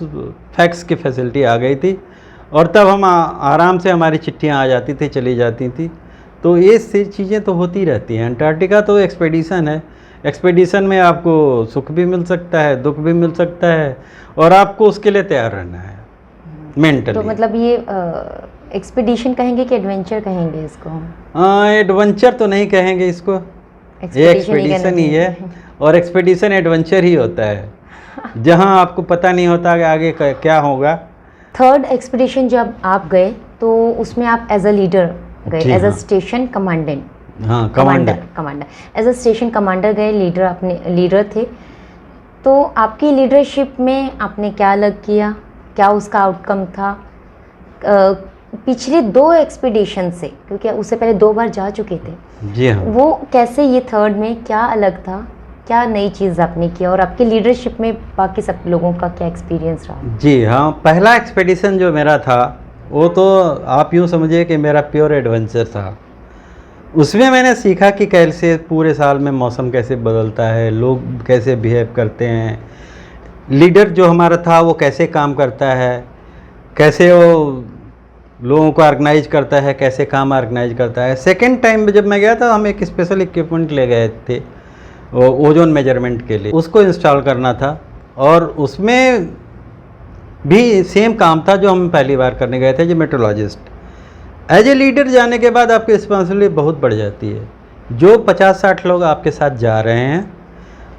फैक्स की फैसिलिटी आ गई थी, और तब हम आराम से हमारी चिट्ठियाँ आ जाती थी, चली जाती थी। तो ये चीज़ें तो होती रहती हैं। अंटार्कटिका तो एक्सपेडिशन है। एक्सपेडिशन में आपको सुख भी मिल सकता है, दुख भी मिल सकता है, और आपको उसके लिए तैयार रहना है मेंटली। तो मतलब ये एक्सपेडिशन कहेंगे कि एडवेंचर कहेंगे इसको? एडवेंचर तो नहीं कहेंगे इसको, ये एक्सपेडिशन ही है। और एक्सपेडिशन एडवेंचर ही होता है जहां आपको पता नहीं होता कि आगे क्या होगा। 3rd एक्सपेडिशन जब आप गए तो उसमें आप एज अ लीडर गए, एज अ स्टेशन कमांडेंट। हाँ, commander as a station commander गए, लीडर अपने लीडर थे। तो आपकी लीडरशिप में आपने क्या अलग किया, क्या उसका आउटकम था पिछले 2 एक्सपीडिशन से, क्योंकि उससे पहले 2 बार जा चुके थे? जी हाँ। वो कैसे, ये 3rd में क्या अलग था, क्या नई चीज़ आपने किया, और आपकी लीडरशिप में बाकी सब लोगों का क्या एक्सपीरियंस रहा? जी हाँ, पहला एक्सपेडिशन जो मेरा था वो तो आप यूँ समझिए कि मेरा प्योर एडवेंचर था। उसमें मैंने सीखा कि कैसे पूरे साल में मौसम कैसे बदलता है, लोग कैसे बिहेव करते हैं, लीडर जो हमारा था वो कैसे काम करता है, कैसे वो लोगों को ऑर्गेनाइज करता है, कैसे काम ऑर्गेनाइज करता है। सेकेंड टाइम जब मैं गया था, हम एक स्पेशल इक्विपमेंट ले गए थे ओजोन मेजरमेंट के लिए, उसको इंस्टॉल करना था, और उसमें भी सेम काम था जो हम पहली बार करने गए थे, जो मेट्रोलॉजिस्ट। एज ए लीडर जाने के बाद आपकी रिस्पॉन्सिबिलिटी बहुत बढ़ जाती है। जो 50-60 लोग आपके साथ जा रहे हैं,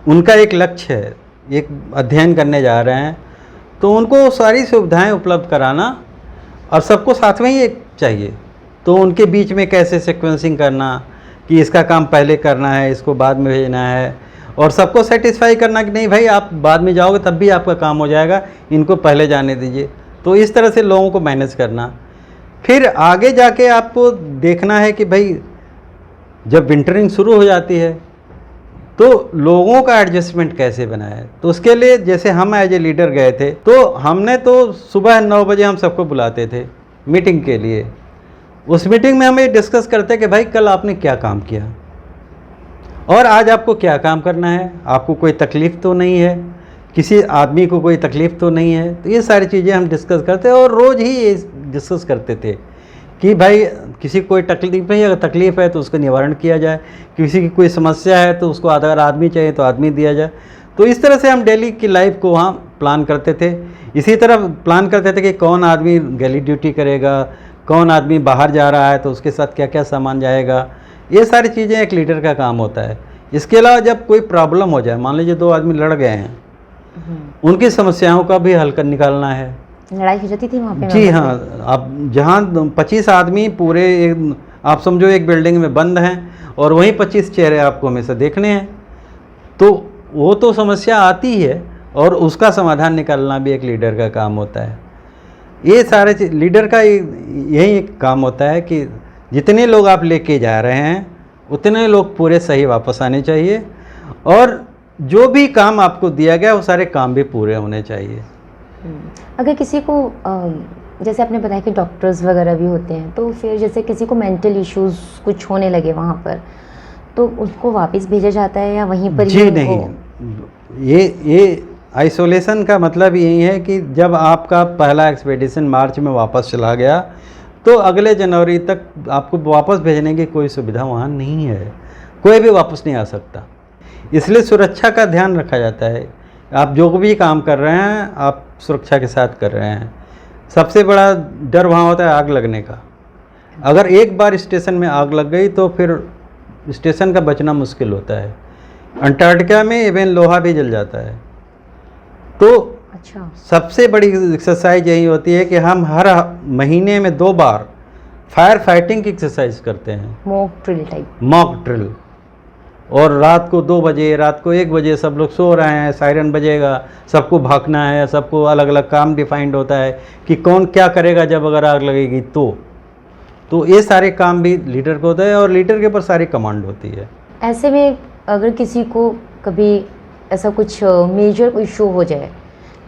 उनका एक लक्ष्य है, एक अध्ययन करने जा रहे हैं, तो उनको सारी सुविधाएं उपलब्ध कराना, और सबको साथ में ही एक चाहिए। तो उनके बीच में कैसे सीक्वेंसिंग करना कि इसका काम पहले करना है, इसको बाद में भेजना है, और सबको सेटिस्फाई करना कि नहीं भाई आप बाद में जाओगे तब भी आपका काम हो जाएगा, इनको पहले जाने दीजिए। तो इस तरह से लोगों को मैनेज करना। फिर आगे जाके आपको देखना है कि भाई जब विंटरिंग शुरू हो जाती है तो लोगों का एडजस्टमेंट कैसे बनाए। तो उसके लिए जैसे हम एज ए लीडर गए थे, तो हमने तो सुबह 9 बजे हम सबको बुलाते थे मीटिंग के लिए। उस मीटिंग में हम ये डिस्कस करते कि भाई कल आपने क्या काम किया और आज आपको क्या काम करना है, आपको कोई तकलीफ़ तो नहीं है, किसी आदमी को कोई तकलीफ़ तो नहीं है। तो ये सारी चीज़ें हम डिस्कस करते और रोज़ ही ये डिस्कस करते थे कि भाई किसी को कोई तकलीफ है, अगर तकलीफ़ है तो उसका निवारण किया जाए, किसी की कोई समस्या है तो उसको अगर आदमी चाहिए तो आदमी दिया जाए। तो इस तरह से हम डेली की लाइफ को वहाँ प्लान करते थे। इसी तरह प्लान करते थे कि कौन आदमी गली ड्यूटी करेगा, कौन आदमी बाहर जा रहा है तो उसके साथ क्या क्या सामान जाएगा। ये सारी चीज़ें एक लीडर का काम होता है। इसके अलावा जब कोई प्रॉब्लम हो जाए, मान लीजिए 2 आदमी लड़ गए हैं, उनकी समस्याओं का भी हल कर निकालना है। लड़ाई हो जाती थी वहाँ पे? जी हाँ, अब जहाँ 25 आदमी पूरे आप समझो एक बिल्डिंग में बंद हैं और वहीं 25 चेहरे आपको हमेशा देखने हैं, तो वो तो समस्या आती है और उसका समाधान निकालना भी एक लीडर का काम होता है। ये सारे लीडर का यही एक काम होता है कि जितने लोग आप लेके जा रहे हैं उतने लोग पूरे सही वापस आने चाहिए, और जो भी काम आपको दिया गया वो सारे काम भी पूरे होने चाहिए। अगर किसी को जैसे आपने बताया कि डॉक्टर्स वगैरह भी होते हैं, तो फिर जैसे किसी को मेंटल इश्यूज कुछ होने लगे वहाँ पर, तो उसको वापस भेजा जाता है या वहीं पर? जी नहीं, ये आइसोलेशन का मतलब यही है कि जब आपका पहला एक्सपेडिशन मार्च में वापस चला गया तो अगले जनवरी तक आपको वापस भेजने की कोई सुविधा वहाँ नहीं है, कोई भी वापस नहीं आ सकता। इसलिए सुरक्षा का ध्यान रखा जाता है। आप जो भी काम कर रहे हैं आप सुरक्षा के साथ कर रहे हैं। सबसे बड़ा डर वहाँ होता है आग लगने का। अगर एक बार स्टेशन में आग लग गई तो फिर स्टेशन का बचना मुश्किल होता है। अंटार्कटिका में इवन लोहा भी जल जाता है। तो अच्छा। सबसे सबसे बड़ी एक्सरसाइज यही होती है कि हम हर महीने में 2 बार फायर फाइटिंग की एक्सरसाइज करते हैं, mock drill type. Mock drill. और रात को 2 बजे, रात को 1 बजे सब लोग सो रहे हैं, सायरन बजेगा, सबको भागना है, सबको अलग अलग काम डिफाइंड होता है कि कौन क्या करेगा जब अगर आग लगेगी तो ये सारे काम भी लीडर को होता है और लीडर के ऊपर सारी कमांड होती है। ऐसे में अगर किसी को कभी ऐसा कुछ मेजर इशू हो जाए,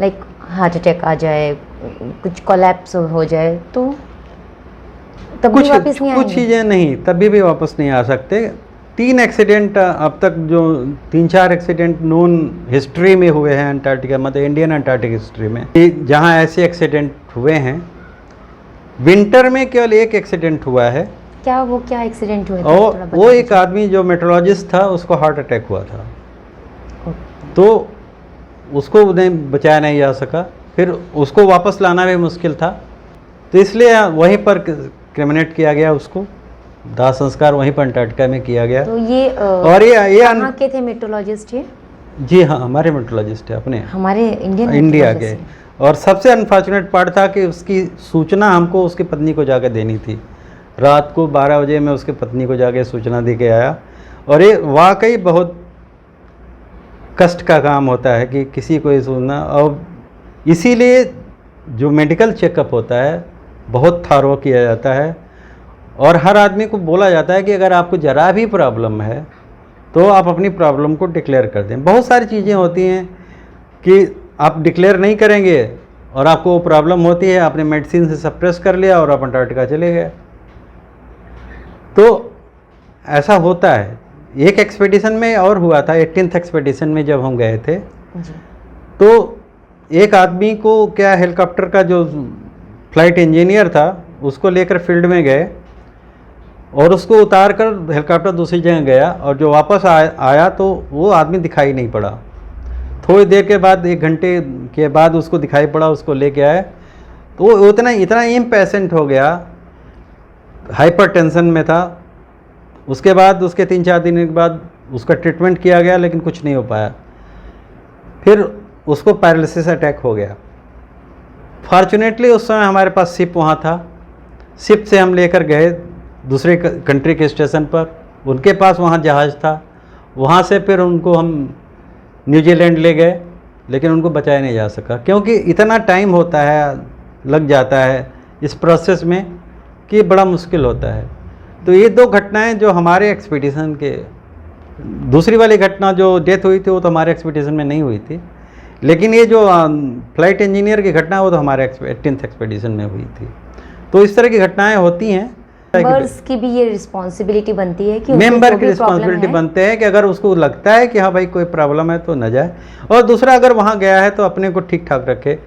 लाइक हार्ट अटैक आ जाए, कुछ कोलैप्स हो जाए, तो तब भी वापस नहीं कुछ आएंगे? चीज़ें नहीं, तभी भी वापस नहीं आ सकते। 3 एक्सीडेंट अब तक, जो 3-4 एक्सीडेंट नोन हिस्ट्री में हुए हैं अंटार्कटिका, मतलब इंडियन अंटार्कटिक हिस्ट्री में, जहाँ ऐसे एक्सीडेंट हुए हैं। विंटर में केवल 1 एक्सीडेंट हुआ है, क्या एक्सीडेंट हुआ था? और थोड़ा वो बता एक आदमी जो मेट्रोलॉजिस्ट था, उसको हार्ट अटैक हुआ था, दीजिए। तो उसको नहीं बचाया नहीं जा सका, फिर उसको वापस लाना भी मुश्किल था, तो इसलिए वहीं पर क्रिमिनेट किया गया, उसको दाह संस्कार वहीं पर अंटार्कटिका में किया गया। तो ये और ये कहाँ के थे मेट्रोलॉजिस्ट? ये जी हाँ, हमारे मेट्रोलॉजिस्ट है अपने हमारे इंडिया इंडिया के। और सबसे अनफॉर्चुनेट पार्ट था कि उसकी सूचना हमको उसकी पत्नी को जाकर देनी थी। रात को 12 बजे मैं उसकी पत्नी को जाके सूचना दे के आया, और ये वाकई बहुत कष्ट का काम होता है कि किसी को ये सुनना। और इसीलिए जो मेडिकल चेकअप होता है बहुत थारो किया जाता है, और हर आदमी को बोला जाता है कि अगर आपको ज़रा भी प्रॉब्लम है तो आप अपनी प्रॉब्लम को डिक्लेयर कर दें। बहुत सारी चीज़ें होती हैं कि आप डिक्लेयर नहीं करेंगे और आपको प्रॉब्लम होती है, आपने मेडिसिन से सप्रेस कर लिया और आप अंटार्कटिका चले गए। तो ऐसा होता है। एक एक्सपेडिशन में और हुआ था, 18th एक्सपेडिशन में जब हम गए थे, जी। तो एक आदमी को क्या, हेलीकॉप्टर का जो फ्लाइट इंजीनियर था उसको लेकर फील्ड में गए, और उसको उतार कर हेलीकॉप्टर दूसरी जगह गया, और जो वापस आया तो वो आदमी दिखाई नहीं पड़ा। थोड़ी देर के बाद, 1 घंटे के बाद उसको दिखाई पड़ा, उसको लेके आए, तो वो इतना इम्पेशेंट हो गया, हाइपर टेंशन में था। उसके बाद उसके 3-4 दिन के बाद उसका ट्रीटमेंट किया गया, लेकिन कुछ नहीं हो पाया। फिर उसको पैरालिसिस अटैक हो गया। फॉर्चुनेटली उस समय हमारे पास शिप वहाँ था, शिप से हम लेकर गए दूसरे कंट्री के स्टेशन पर, उनके पास वहाँ जहाज़ था, वहाँ से फिर उनको हम न्यूजीलैंड ले गए, लेकिन उनको बचाया नहीं जा सका, क्योंकि इतना टाइम होता है, लग जाता है इस प्रोसेस में कि बड़ा मुश्किल होता है। तो ये 2 घटनाएं जो हमारे एक्सपीडिशन के, दूसरी वाली घटना जो डेथ हुई थी वो तो हमारे एक्सपीडिशन में नहीं हुई थी, लेकिन ये जो फ्लाइट इंजीनियर की घटना वो तो हमारे 18th एक्सपीडिशन में हुई थी। तो इस तरह की घटनाएं होती हैं। मेंबर्स की भी ये रिस्पॉन्सिबिलिटी बनती है कि उनको मेंबर जो की भी प्रॉब्लम रिस्पॉन्सिबिलिटी है, बनते हैं कि अगर उसको लगता है कि हाँ भाई कोई प्रॉब्लम है तो न जाए, और दूसरा अगर वहाँ गया है तो अपने को ठीक ठाक रखे।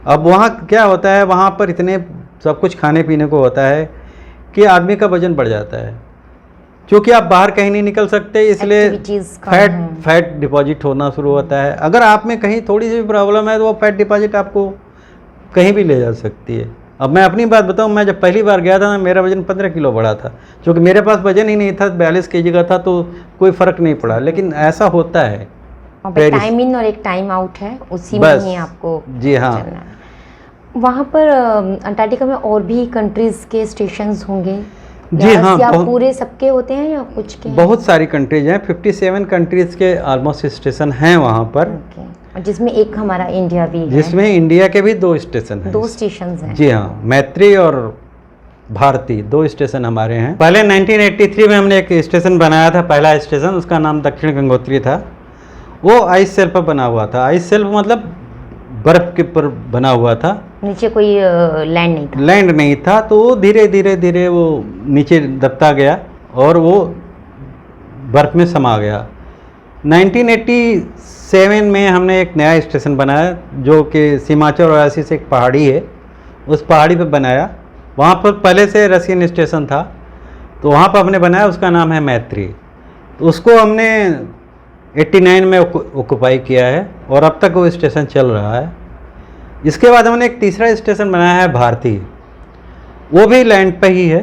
अब वहाँ क्या होता है, वहाँ पर इतने सब कुछ खाने पीने को होता है कि आदमी का वजन बढ़ जाता है, क्योंकि आप बाहर कहीं नहीं निकल सकते, इसलिए Activities कम हैं। फैट डिपॉजिट होना शुरू होता है। अगर आप में कहीं थोड़ी सी भी प्रॉब्लम है तो वो फैट डिपॉजिट आपको कहीं भी ले जा सकती है। अब मैं अपनी बात बताऊं, मैं जब पहली बार गया था ना, मेरा वजन 15 किलो बढ़ा था, क्योंकि मेरे पास वजन ही नहीं था, 42 kg का था, तो कोई फ़र्क नहीं पड़ा। लेकिन ऐसा होता है, पेरिस। टाइम इन और एक टाइम आउट है, उसी में बस। ही आपको जी हाँ। चलना है। वहाँ पर अंटार्कटिका में और भी कंट्रीज़ के स्टेशंस होंगे? जी हाँ, या बहुत- पूरे सबके होते हैं या कुछ के? बहुत सारी कंट्रीज हैं, 57 कंट्रीज़ के ऑलमोस्ट स्टेशन हैं वहाँ पर, ओके। और जिसमें एक हमारा इंडिया भी है, जिसमें इंडिया के भी 2 स्टेशन हैं। 2 स्टेशंस हैं। जी हाँ, मैत्री और भारती 2 स्टेशन हमारे हैं। पहले 1983 में हमने एक स्टेशन बनाया था, पहला स्टेशन, उसका नाम दक्षिण गंगोत्री था। वो आइस शेल्फ पर बना हुआ था। आइस शेल्फ मतलब बर्फ़ के ऊपर बना हुआ था, नीचे कोई लैंड नहीं था। लैंड नहीं था। तो वो धीरे धीरे वो नीचे दबता गया और वो बर्फ़ में समा गया। 1987 में हमने एक नया स्टेशन बनाया, जो कि सीमाचल और ओयासिस से एक पहाड़ी है, उस पहाड़ी पे बनाया। वहाँ पर पहले से रशियन स्टेशन था, तो वहाँ पर हमने बनाया, उसका नाम है मैत्री। तो उसको हमने 89 में ऑक्युपाई किया है, और अब तक वो स्टेशन चल रहा है। इसके बाद हमने एक तीसरा स्टेशन बनाया है भारती, वो भी लैंड पे ही है,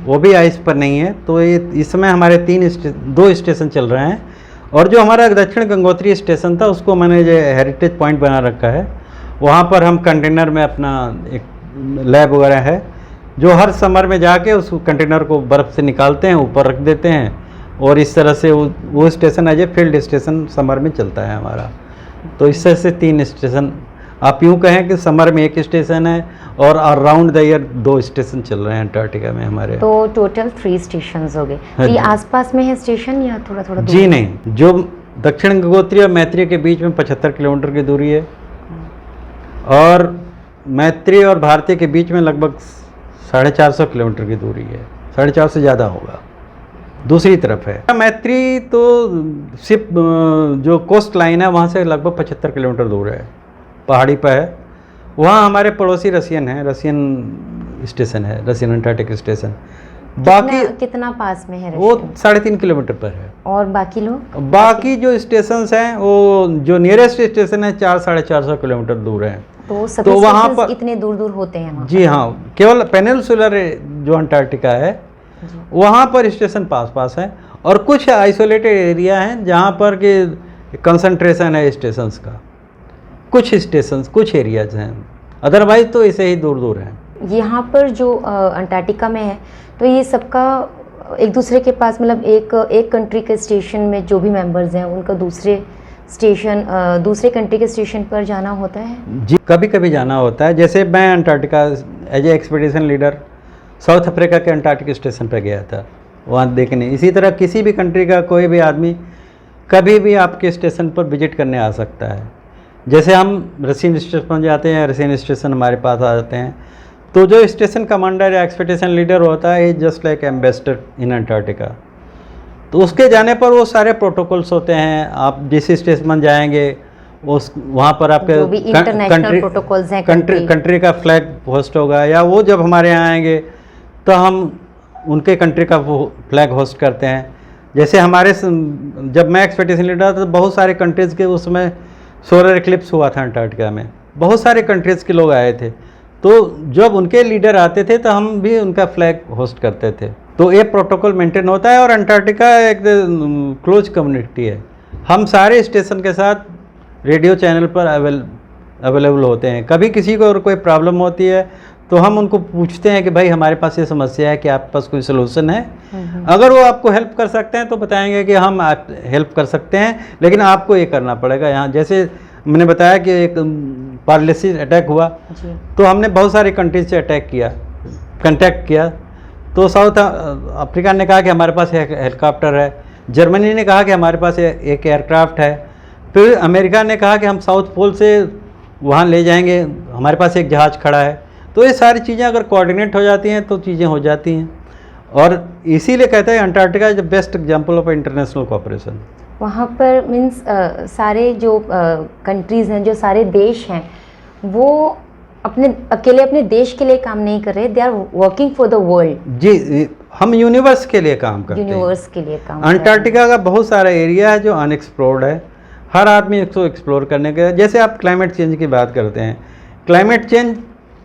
वो भी आइस पर नहीं है। तो ये इस समय हमारे 2 स्टेशन चल रहे हैं, और जो हमारा दक्षिण गंगोत्री स्टेशन था उसको मैंने जो हेरिटेज पॉइंट बना रखा है, वहाँ पर हम कंटेनर में अपना एक लैब वगैरह है, जो हर समर में जाके उस कंटेनर को बर्फ़ से निकालते हैं, ऊपर रख देते हैं, और इस तरह से वो station as a field station summer में चलता है हमारा। तो इस तरह से 3 स्टेशन, आप यूँ कहें कि समर में 1 स्टेशन है और अराउंड द ईयर 2 स्टेशन चल रहे हैं अंटार्कटिका में हमारे। तो टोटल 3 स्टेशंस हो गए। हाँ तो ये जी। आसपास में है स्टेशन या थोड़ा थोड़ा दूर? जी नहीं, जो दक्षिण गंगोत्री और मैत्री के बीच में 75 किलोमीटर की दूरी है, और मैत्री और भारतीय के बीच में लगभग 450 किलोमीटर की दूरी है, 450 से ज़्यादा होगा, दूसरी तरफ है। मैत्री तो सिर्फ जो कोस्ट लाइन है वहाँ से लगभग 75 किलोमीटर दूर है, पहाड़ी पर है। वहाँ हमारे पड़ोसी रसियन है, रसियन स्टेशन है, रसियन अंटार्कटिक स्टेशन। बाकी कितना पास में है वो रशिया? 3.5 किलोमीटर पर है। और बाकी लोग? बाकी जो स्टेशंस हैं वो जो नियरेस्ट स्टेशन है 400-450 किलोमीटर दूर है। तो सभी वहाँ स्टेशंस पर इतने दूर दूर होते हैं वहाँ जी हाँ, केवल पेनिनसुलर जो अंटार्कटिका है जी। वहाँ पर स्टेशन पास पास है, और कुछ आइसोलेटेड एरिया हैं जहाँ पर कि कंसंट्रेशन है स्टेशंस का। कुछ स्टेशंस, कुछ एरियाज हैं, अदरवाइज तो ऐसे ही दूर दूर हैं। यहाँ पर जो अंटार्कटिका में है, तो ये सबका एक दूसरे के पास, मतलब एक कंट्री के स्टेशन में जो भी मेंबर्स हैं उनका दूसरे कंट्री के स्टेशन पर जाना होता है? जी, कभी कभी जाना होता है। जैसे मैं Antarctica as a expedition leader South Africa के अंटार्कटिक स्टेशन पर गया था वहाँ देखने। इसी तरह किसी भी कंट्री का कोई भी आदमी कभी भी आपके स्टेशन पर विजिट करने आ सकता है। जैसे हम रसियन स्टेशन पर जाते हैं, रसियन स्टेशन हमारे पास आ जाते हैं, तो जो स्टेशन कमांडर या एक्सपीडिशन लीडर होता है जस्ट लाइक एम्बेसडर इन अंटार्कटिका। तो उसके जाने पर वो सारे प्रोटोकॉल्स होते हैं। आप जिस स्टेशन में जाएंगे उस वहाँ पर आपके जो भी इंटरनेशनल प्रोटोकॉल्स हैं, कंट्री का फ्लैग होस्ट होगा, या वो जब हमारे यहाँ आएंगे तो हम उनके कंट्री का वो फ्लैग होस्ट करते हैं। जैसे हमारे जब मैं एक्सपेडिशन लीडर था तो बहुत सारे कंट्रीज़ के उसमें सोलर इक्लिप्स हुआ था अंटार्कटिका में, बहुत सारे कंट्रीज़ के लोग आए थे। तो जब उनके लीडर आते थे तो हम भी उनका फ्लैग होस्ट करते थे। तो ये प्रोटोकॉल मेंटेन होता है, और अंटार्कटिका एक क्लोज कम्युनिटी है। हम सारे स्टेशन के साथ रेडियो चैनल पर अवेलेबल होते हैं। कभी किसी को और कोई प्रॉब्लम होती है तो हम उनको पूछते हैं कि भाई हमारे पास ये समस्या है कि आपके पास कोई सोल्यूशन है। अगर वो आपको हेल्प कर सकते हैं तो बताएंगे कि हम हेल्प कर सकते हैं, लेकिन आपको ये करना पड़ेगा। यहाँ जैसे मैंने बताया कि एक पारलिसी अटैक हुआ जी। तो हमने बहुत सारी कंट्रीज से कंटैक्ट किया। तो साउथ अफ्रीका ने कहा कि हमारे पास एक हेलीकॉप्टर है, जर्मनी ने कहा कि हमारे पास एक एयरक्राफ्ट है, फिर अमेरिका ने कहा कि हम साउथ पोल से वहाँ ले जाएंगे, हमारे पास एक जहाज़ खड़ा है। तो ये सारी चीज़ें अगर कोऑर्डिनेट हो जाती हैं तो चीज़ें हो जाती हैं, और इसीलिए कहते हैं Antarctica is the best example of international cooperation. वहाँ पर मीन्स सारे जो कंट्रीज़ हैं, जो सारे देश हैं, वो अकेले अपने देश के लिए काम नहीं कर रहे, they are working for the world. जी, हम यूनिवर्स के लिए काम करते हैं, यूनिवर्स के लिए काम। अंटार्कटिका का बहुत सारा एरिया है जो अनएक्सप्लोर्ड है, हर आदमी इसको एक्सप्लोर करने के। जैसे आप क्लाइमेट चेंज की बात करते हैं, क्लाइमेट चेंज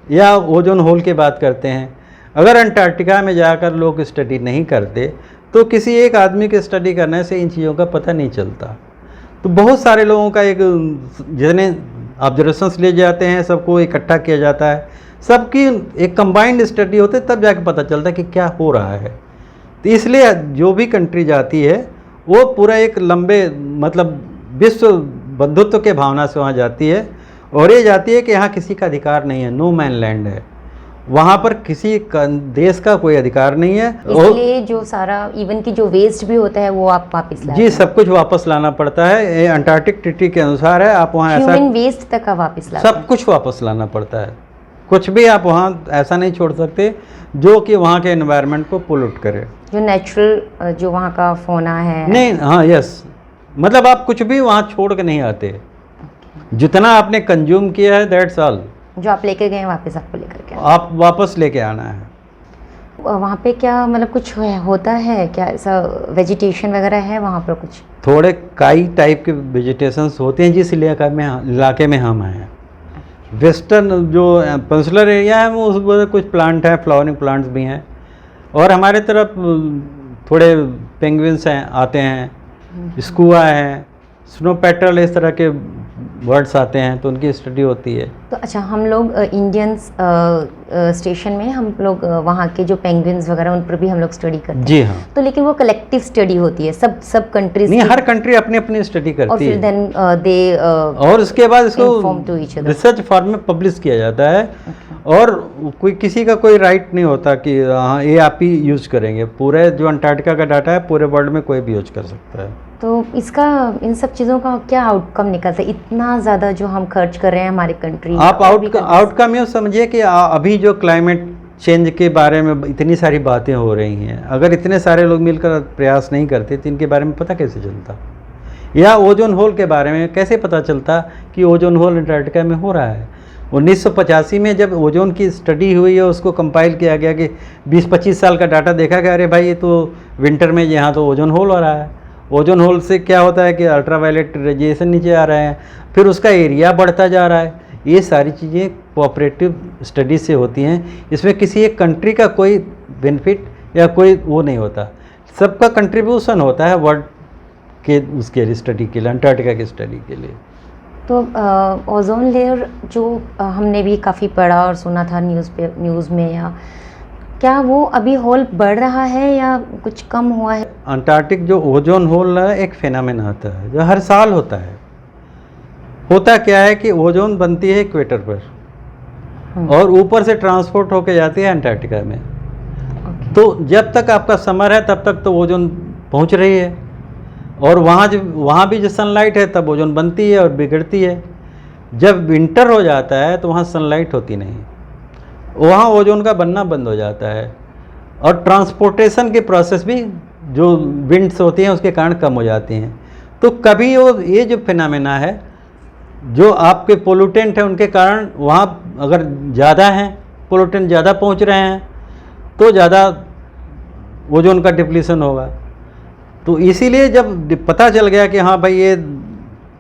या ओजोन होल की बात करते हैं, अगर अंटार्कटिका में जाकर लोग स्टडी नहीं करते तो किसी एक आदमी के स्टडी करने से इन चीज़ों का पता नहीं चलता। तो बहुत सारे लोगों का एक जितने ऑब्जर्वेशंस ले जाते हैं, सबको इकट्ठा किया जाता है, सबकी एक कंबाइंड स्टडी होती है, तब जाके पता चलता है कि क्या हो रहा है। तो इसलिए जो भी कंट्री जाती है वो पूरा एक लंबे मतलब विश्व बंधुत्व के भावना से वहाँ जाती है, और ये जाती है कि यहाँ किसी का अधिकार नहीं है, नो मैन लैंड है, वहाँ पर किसी देश का कोई अधिकार नहीं है। इसलिए जो सारा इवन की जो वेस्ट भी होता है वो आप वापस लाते जी, हैं? सब कुछ वापस लाना पड़ता है, ये अंटार्कटिक ट्रीटी के अनुसार है। आप वहाँ ऐसा ह्यूमन वेस्ट तक का वापस लाते हैं? सब कुछ वापस लाना पड़ता है, कुछ भी आप वहाँ ऐसा नहीं छोड़ सकते जो कि वहाँ के एनवायरनमेंट को पोल्यूट करे। जो नेचुरल जो वहाँ का फोना है नहीं, हाँ, यस, मतलब आप कुछ भी वहाँ छोड़ के नहीं आते, जितना आपने कंज्यूम किया है दैट्स ऑल, जो आप लेके गए वापस आपको लेकर के आप वापस लेके आना है। वहाँ पे क्या मतलब कुछ होता है क्या, ऐसा वेजिटेशन वगैरह है वहाँ पर? कुछ थोड़े काई टाइप के वेजिटेशंस होते हैं जिस इलाके में हम हैं। वेस्टर्न जो पेनिनसुलर एरिया है वो उसमें कुछ प्लांट हैं, फ्लावरिंग प्लांट्स भी हैं, और हमारे तरफ थोड़े पेंगुइन्स हैं आते हैं, स्कुआ हैं, स्नो पेट्रल, इस तरह के बर्ड्स आते हैं, तो उनकी स्टडी होती है। तो अच्छा, हम लोग इंडियन स्टेशन में हम लोग वहाँ के जो पेंगुइन्स वगैरह उन पर भी हम लोग स्टडी करते हैं। जी हाँ। तो लेकिन वो कलेक्टिव स्टडी होती है, सब कंट्रीज नहीं, हर कंट्री अपनी अपनी स्टडी और करती फिर है, देन दे और उसके बाद inform to each इसको other. रिसर्च फॉर्म में पब्लिश किया जाता है। और कोई किसी का कोई राइट नहीं होता कि हाँ ये आप ही यूज करेंगे। पूरे जो अंटार्कटिका का डाटा है पूरे वर्ल्ड में कोई भी यूज कर सकता है। तो इसका इन सब चीज़ों का क्या आउटकम निकलता है? इतना ज़्यादा जो हम खर्च कर रहे हैं हमारी कंट्री, आप आउटकम ये समझिए कि अभी जो क्लाइमेट चेंज के बारे में इतनी सारी बातें हो रही हैं, अगर इतने सारे लोग मिलकर प्रयास नहीं करते तो इनके बारे में पता कैसे चलता? या ओजोन होल के बारे में कैसे पता चलता कि ओजोन होल अंटार्कटिका में हो रहा है? 1985 में जब ओजोन की स्टडी हुई है, उसको कंपाइल किया गया कि 20-25 साल का डाटा देखा गया, अरे भाई ये तो विंटर में यहाँ तो ओजोन होल हो रहा है। ओजोन होल से क्या होता है कि अल्ट्रावायलेट रेडिएशन नीचे आ रहे हैं, फिर उसका एरिया बढ़ता जा रहा है। ये सारी चीज़ें कोऑपरेटिव स्टडी से होती हैं। इसमें किसी एक कंट्री का कोई बेनिफिट या कोई वो नहीं होता, सबका कंट्रीब्यूशन होता है वर्ल्ड के उसके स्टडी के लिए, अंटार्कटिका की स्टडी के लिए। तो ओजोन लेयर जो हमने भी काफ़ी पढ़ा और सुना था न्यूज़ में, या क्या वो अभी होल बढ़ रहा है या कुछ कम हुआ है? अंटार्कटिक जो ओजोन होल है एक फिनोमेना आता है जो हर साल होता है। होता क्या है कि ओजोन बनती है इक्वेटर पर और ऊपर से ट्रांसपोर्ट होके जाती है अंटार्कटिका में। तो जब तक आपका समर है तब तक तो ओजोन पहुंच रही है, और वहाँ भी जो सनलाइट है तब ओजोन बनती है और बिगड़ती है। जब विंटर हो जाता है तो वहाँ सनलाइट होती नहीं, वहाँ ओजोन का बनना बंद हो जाता है, और ट्रांसपोर्टेशन के प्रोसेस भी जो विंड्स होती हैं उसके कारण कम हो जाती हैं। तो कभी ये जो फिनोमेना है, जो आपके पोल्यूटेंट हैं उनके कारण वहाँ अगर ज़्यादा हैं, पोल्यूटेंट ज़्यादा पहुँच रहे हैं तो ज़्यादा ओजोन का डिप्लीशन होगा। तो इसीलिए जब पता चल गया कि हाँ भाई ये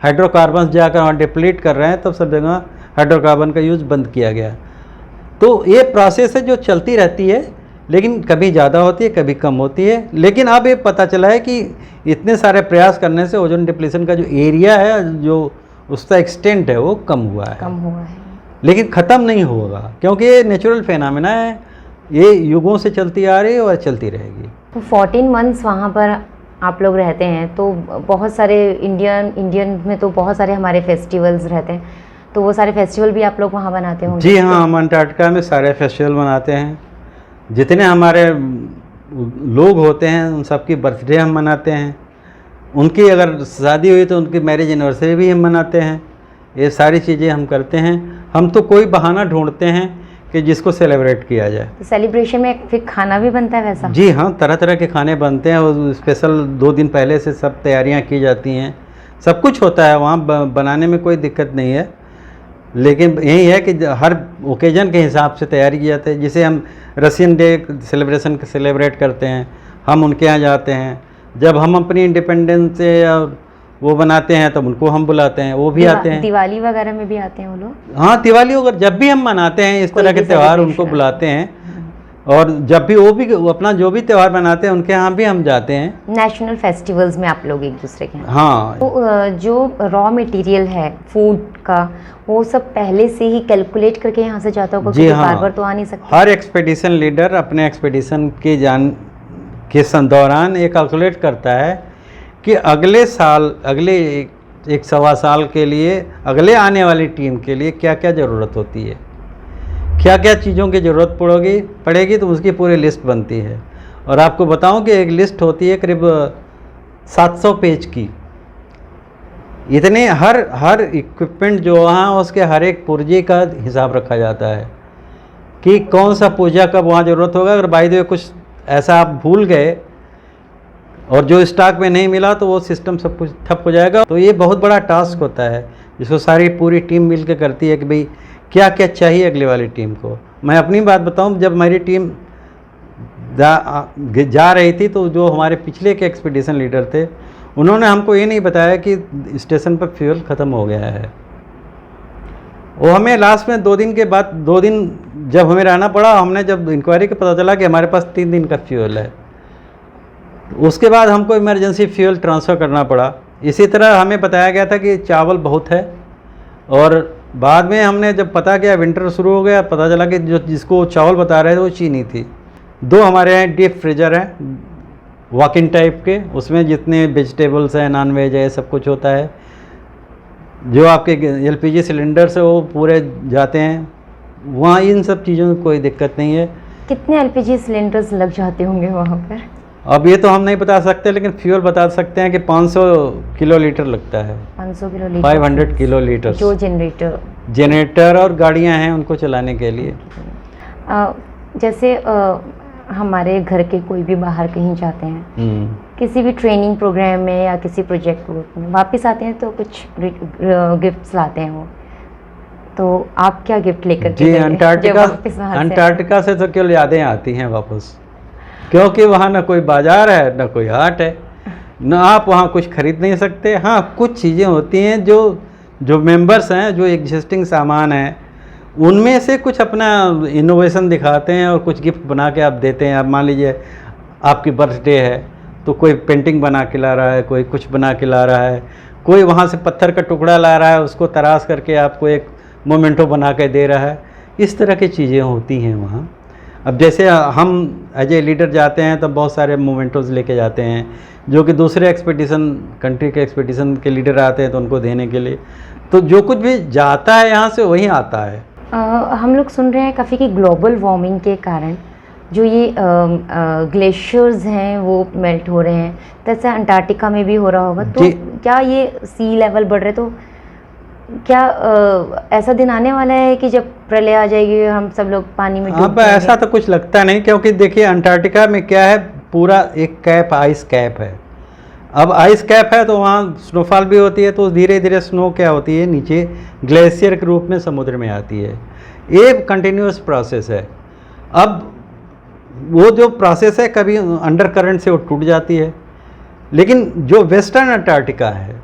हाइड्रोकार्बन जाकर वहाँ डिप्लीट कर रहे हैं, तब सब जगह हाइड्रोकार्बन का यूज़ बंद किया गया। तो ये प्रोसेस है जो चलती रहती है, लेकिन कभी ज़्यादा होती है कभी कम होती है। लेकिन अब ये पता चला है कि इतने सारे प्रयास करने से ओजोन डिप्लीशन का जो एरिया है, जो उसका एक्सटेंट है, वो कम हुआ है, लेकिन ख़त्म नहीं होगा, क्योंकि ये नेचुरल फिनोमेना है, ये युगों से चलती आ रही है और चलती रहेगी। तो 14 मंथ्स वहाँ पर आप लोग रहते हैं, तो बहुत सारे इंडियन में तो बहुत सारे हमारे फेस्टिवल्स रहते हैं, तो वो सारे फेस्टिवल भी आप लोग वहाँ बनाते होंगे? जी हाँ, हम अंटार्कटिका में सारे फेस्टिवल मनाते हैं। जितने हमारे लोग होते हैं उन सबकी बर्थडे हम मनाते हैं, उनकी अगर शादी हुई तो उनकी मैरिज एनिवर्सरी भी हम मनाते हैं। ये सारी चीज़ें हम करते हैं। हम तो कोई बहाना ढूंढते हैं कि जिसको सेलिब्रेट किया जाए। तो सेलिब्रेशन में फिर खाना भी बनता है वैसा? जी हाँ, तरह तरह के खाने बनते हैं, और स्पेशल 2 दिन पहले से सब तैयारियां की जाती हैं। सब कुछ होता है वहाँ, बनाने में कोई दिक्कत नहीं है, लेकिन यही है कि हर ओकेजन के हिसाब से तैयारी की जाती है। जिसे हम रशियन डे सेलिब्रेशन सेलिब्रेट करते हैं, हम उनके यहाँ जाते हैं। जब हम अपनी इंडिपेंडेंस से या वो बनाते हैं तब उनको हम बुलाते हैं, वो भी आते हैं। दिवाली वगैरह में भी आते हैं वो लोग? हाँ, दिवाली अगर जब भी हम मनाते हैं इस तरह के त्यौहार, उनको बुलाते हैं। और जब भी वो अपना जो भी त्यौहार मनाते हैं उनके यहाँ भी हम जाते हैं। नेशनल फेस्टिवल्स में आप लोग एक दूसरे के यहाँ? हाँ। तो जो रॉ मटेरियल है फूड का, वो सब पहले से ही कैलकुलेट करके यहाँ से जाता होगा? जी हाँ, बार बार तो आ नहीं सकते। हर एक्सपेडिशन लीडर अपने एक्सपेडिशन के दौरान ये कैलकुलेट करता है कि अगले साल, अगले 1-1.25 साल के लिए, अगले आने वाली टीम के लिए क्या क्या ज़रूरत होती है, क्या क्या चीज़ों की ज़रूरत पड़ेगी, तो उसकी पूरी लिस्ट बनती है। और आपको बताऊं कि एक लिस्ट होती है करीब 700 पेज की। इतने हर इक्विपमेंट जो वहाँ, उसके हर एक पुर्जे का हिसाब रखा जाता है कि कौन सा पुर्जा कब वहाँ ज़रूरत होगा। अगर बाय द वे कुछ ऐसा आप भूल गए और जो स्टॉक में नहीं मिला तो वो सिस्टम सब कुछ ठप हो जाएगा। तो ये बहुत बड़ा टास्क होता है जिसको सारी पूरी टीम मिल के करती है कि भाई क्या क्या चाहिए अगले वाली टीम को। मैं अपनी बात बताऊं, जब मेरी टीम जा रही थी तो जो हमारे पिछले के एक्सपीडिशन लीडर थे, उन्होंने हमको ये नहीं बताया कि स्टेशन पर फ्यूल ख़त्म हो गया है। वो हमें लास्ट में 2 दिन के बाद, 2 दिन जब हमें रहना पड़ा, हमने जब इंक्वायरी के पता चला कि हमारे पास 3 दिन का फ्यूल है, उसके बाद हमको इमरजेंसी फ्यूल ट्रांसफ़र करना पड़ा। इसी तरह हमें बताया गया था कि चावल बहुत है, और बाद में हमने जब पता किया, विंटर शुरू हो गया, पता चला कि जो जिसको चावल बता रहे थे वो चीनी थी। 2 हमारे यहाँ डीप फ्रीजर हैं वॉक इन टाइप के, उसमें जितने वेजिटेबल्स हैं, नॉन वेज है, सब कुछ होता है। जो आपके एलपीजी सिलेंडर्स है वो पूरे जाते हैं वहाँ, इन सब चीज़ों की कोई दिक्कत नहीं है। कितने एलपीजी सिलेंडर्स लग जाते होंगे वहाँ पर? अब ये तो हम नहीं बता सकते, लेकिन फ्यूल बता सकते हैं कि 500 किलो लीटर लगता है। 500 किलो लीटर, 500 किलो लीटर जो जनरेटर और गाड़ियाँ हैं उनको चलाने के लिए। जैसे हमारे घर के कोई भी बाहर कहीं जाते हैं, किसी भी ट्रेनिंग प्रोग्राम में या किसी प्रोजेक्ट वर्क में, वापस आते हैं तो कुछ गिफ्ट्स लाते हैं वो, तो आप क्या गिफ्ट लेकर के जी, गए अंटार्कटिका से तो केवल यादें आती हैं वापस, क्योंकि वहाँ ना कोई बाज़ार है ना कोई हाट है, ना आप वहाँ कुछ खरीद नहीं सकते। हाँ, कुछ चीज़ें होती हैं जो मेंबर्स हैं, जो एग्जिस्टिंग सामान हैं, उनमें से कुछ अपना इनोवेशन दिखाते हैं और कुछ गिफ्ट बना के आप देते हैं। आप मान लीजिए आपकी बर्थडे है तो कोई पेंटिंग बना के ला रहा है, कोई कुछ बना के ला रहा है, कोई वहाँ से पत्थर का टुकड़ा ला रहा है, उसको तराश करके आपको एक मोमेंटो बना के दे रहा है। इस तरह की चीज़ें होती हैं वहाँ। अब जैसे हम एज ए लीडर जाते हैं तो बहुत सारे मोमेंटोज लेके जाते हैं, जो कि दूसरे एक्सपेडिशन कंट्री के एक्सपेडिशन के लीडर आते हैं तो उनको देने के लिए। तो जो कुछ भी जाता है यहाँ से वहीं आता है। हम लोग सुन रहे हैं काफ़ी कि ग्लोबल वार्मिंग के कारण जो ये ग्लेशियर्स हैं वो मेल्ट हो रहे हैं, जैसे अंटार्कटिका में भी हो रहा होगा। तो क्या ये सी लेवल बढ़ रहे, तो क्या ऐसा दिन आने वाला है कि जब प्रलय आ जाएगी और हम सब लोग पानी में डूब जाएंगे? ऐसा तो कुछ लगता नहीं, क्योंकि देखिए अंटार्कटिका में क्या है, पूरा एक कैप, आइस कैप है। अब आइस कैप है तो वहाँ स्नोफॉल भी होती है, तो धीरे धीरे स्नो क्या होती है नीचे ग्लेशियर के रूप में समुद्र में आती है। ये कंटिन्यूस प्रोसेस है। अब वो जो प्रोसेस है, कभी अंडर करंट से वो टूट जाती है, लेकिन जो वेस्टर्न अंटार्कटिका है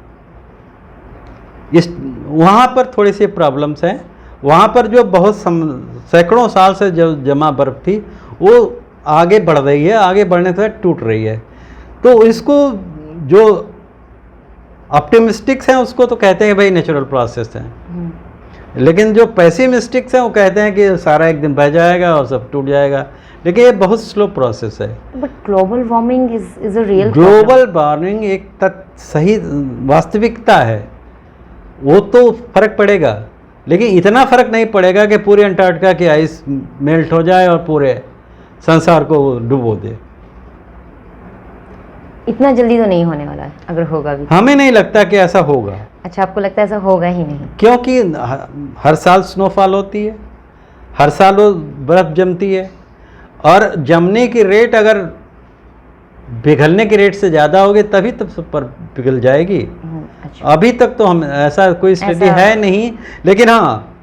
वहाँ पर थोड़ी सी प्रॉब्लम्स हैं। वहाँ पर जो बहुत सैकड़ों साल से जो जमा बर्फ़ थी वो आगे बढ़ रही है, आगे बढ़ने से टूट रही है। तो इसको जो ऑप्टिमिस्टिक्स हैं उसको तो कहते हैं भाई नेचुरल प्रोसेस है, लेकिन जो पेसिमिस्टिक्स हैं वो कहते हैं कि सारा एक दिन बह जाएगा और सब टूट जाएगा। लेकिन ये बहुत स्लो प्रोसेस है। But global warming is a real global warming एक सही वास्तविकता है, वो तो फर्क पड़ेगा, लेकिन इतना फर्क नहीं पड़ेगा कि पूरे अंटार्कटिका की आइस मेल्ट हो जाए और पूरे संसार को डुबो दे। इतना जल्दी तो नहीं होने वाला है, अगर होगा भी। हमें नहीं लगता कि ऐसा होगा। अच्छा, आपको लगता है ऐसा होगा ही नहीं? क्योंकि हर साल स्नोफॉल होती है, हर साल वो बर्फ़ जमती है, और जमने की रेट अगर पिघलने की रेट से ज़्यादा होगी तभी तो सब पर पिघल जाएगी। अच्छा। अभी तक तो हम ऐसा कोई स्टडी है नहीं, लेकिन हाँ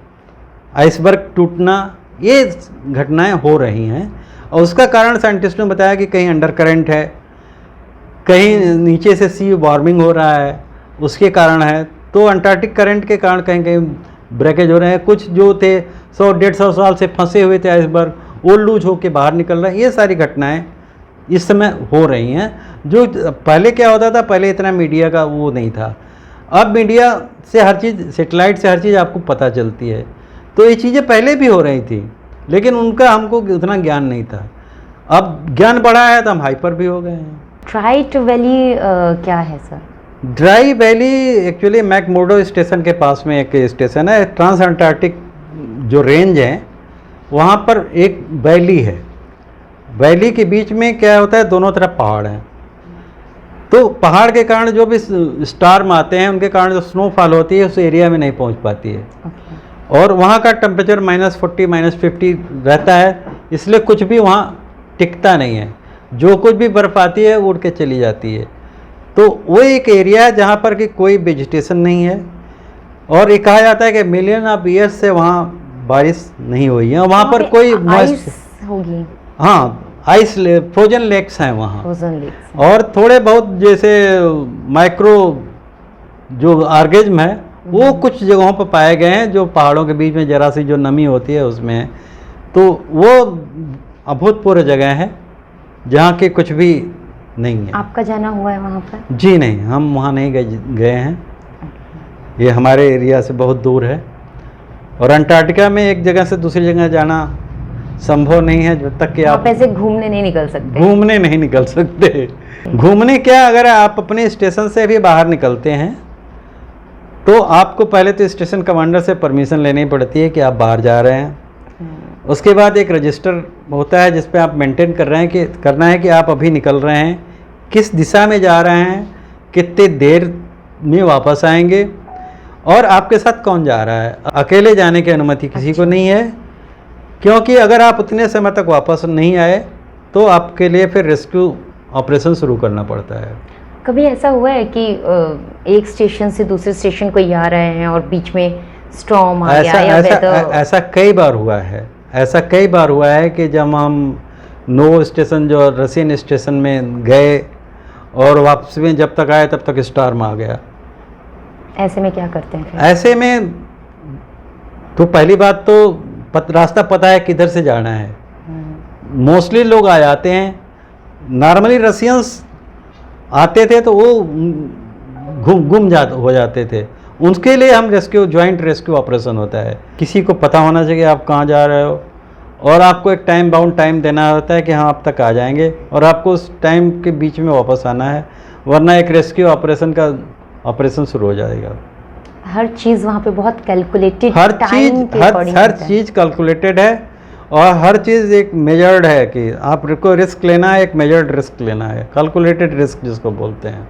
आइसबर्ग टूटना ये घटनाएं हो रही हैं, और उसका कारण साइंटिस्टों ने बताया कि कहीं अंडर करंट है, कहीं नीचे से सी वार्मिंग हो रहा है, उसके कारण है। तो अंटार्कटिक करंट के कारण कहीं कहीं ब्रेकेज हो रहे हैं। कुछ जो थे 100-150 साल से फंसे हुए थे आइसबर्ग, वो लूज होकर बाहर निकल रहे हैं। ये सारी घटनाएं इस समय हो रही हैं। जो पहले क्या होता था, पहले इतना मीडिया का वो नहीं था। अब मीडिया से हर चीज़, सेटेलाइट से हर चीज़ आपको पता चलती है। तो ये चीज़ें पहले भी हो रही थी, लेकिन उनका हमको उतना ज्ञान नहीं था। अब ज्ञान बढ़ा है तो हम हाइपर भी हो गए हैं। ड्राई वैली क्या है sir? Dry valley actually McMurdo station के पास में एक स्टेशन है। ट्रांस अंटार्कटिक जो रेंज है वहाँ पर एक वैली है। वैली के बीच में क्या होता है, दोनों तरफ पहाड़ हैं। तो पहाड़ के कारण जो भी स्टार्म आते हैं उनके कारण जो स्नोफॉल होती है उस एरिया में नहीं पहुंच पाती है। और वहाँ का टेम्परेचर -40 -50 रहता है, इसलिए कुछ भी वहाँ टिकता नहीं है। जो कुछ भी बर्फ़ आती है उड़ के चली जाती है। तो वो एक एरिया है जहाँ पर कि कोई वेजिटेशन नहीं है, और ये कहा जाता है कि मिलियन ऑफ ईयर्स से वहाँ बारिश नहीं हुई है। वहाँ पर कोई आइस होगी। हाँ, आइस फ्रोजन लेक्स हैं वहाँ, और थोड़े बहुत जैसे माइक्रो जो ऑर्गेनिज्म है वो कुछ जगहों पर पाए गए हैं, जो पहाड़ों के बीच में जरा सी जो नमी होती है उसमें। तो वो अभूतपूर्व जगह है जहाँ के कुछ भी नहीं है। आपका जाना हुआ है वहाँ पर? जी नहीं, हम वहाँ नहीं गए हैं, ये हमारे एरिया से बहुत दूर है। और अंटार्कटिका में एक जगह से दूसरी जगह जाना संभव नहीं है जब तक कि आप ऐसे घूमने नहीं निकल सकते। घूमने नहीं निकल सकते। घूमने क्या, अगर आप अपने स्टेशन से भी बाहर निकलते हैं तो आपको पहले तो स्टेशन कमांडर से परमिशन लेनी पड़ती है कि आप बाहर जा रहे हैं। उसके बाद एक रजिस्टर होता है जिस पे आप मेंटेन करना है कि आप अभी निकल रहे हैं, किस दिशा में जा रहे हैं, कितने देर में वापस आएंगे और आपके साथ कौन जा रहा है। अकेले जाने की अनुमति किसी को नहीं है, क्योंकि अगर आप उतने समय तक वापस नहीं आए तो आपके लिए फिर रेस्क्यू ऑपरेशन शुरू करना पड़ता है। कभी ऐसा हुआ है कि एक स्टेशन से दूसरे स्टेशन को आ रहे हैं और बीच में स्टॉर्म आ गया या ऐसा कई बार हुआ है। ऐसा कई बार हुआ है कि जब हम नो स्टेशन जो रशियन स्टेशन में गए और वापस में जब तक आए तब तक स्टॉर्म आ गया। ऐसे में क्या करते हैं फिर? ऐसे में तो पहली बात तो रास्ता पता है किधर से जाना है। मोस्टली लोग आ जाते हैं। नॉर्मली रशियंस आते थे तो वो हो जाते थे। उनके लिए हम ज्वाइंट रेस्क्यू ऑपरेशन होता है। किसी को पता होना चाहिए आप कहाँ जा रहे हो और आपको एक टाइम बाउंड टाइम देना होता है कि हाँ आप तक आ जाएंगे और आपको उस टाइम के बीच में वापस आना है, वरना एक रेस्क्यू ऑपरेशन शुरू हो जाएगा। हर चीज़ वहाँ पे बहुत कैलकुलेटेड, हर चीज़ कैलकुलेटेड है और हर चीज़ एक मेजर्ड है कि आपको रिस्क लेना है, एक मेजर्ड रिस्क लेना है, कैलकुलेटेड रिस्क जिसको बोलते हैं।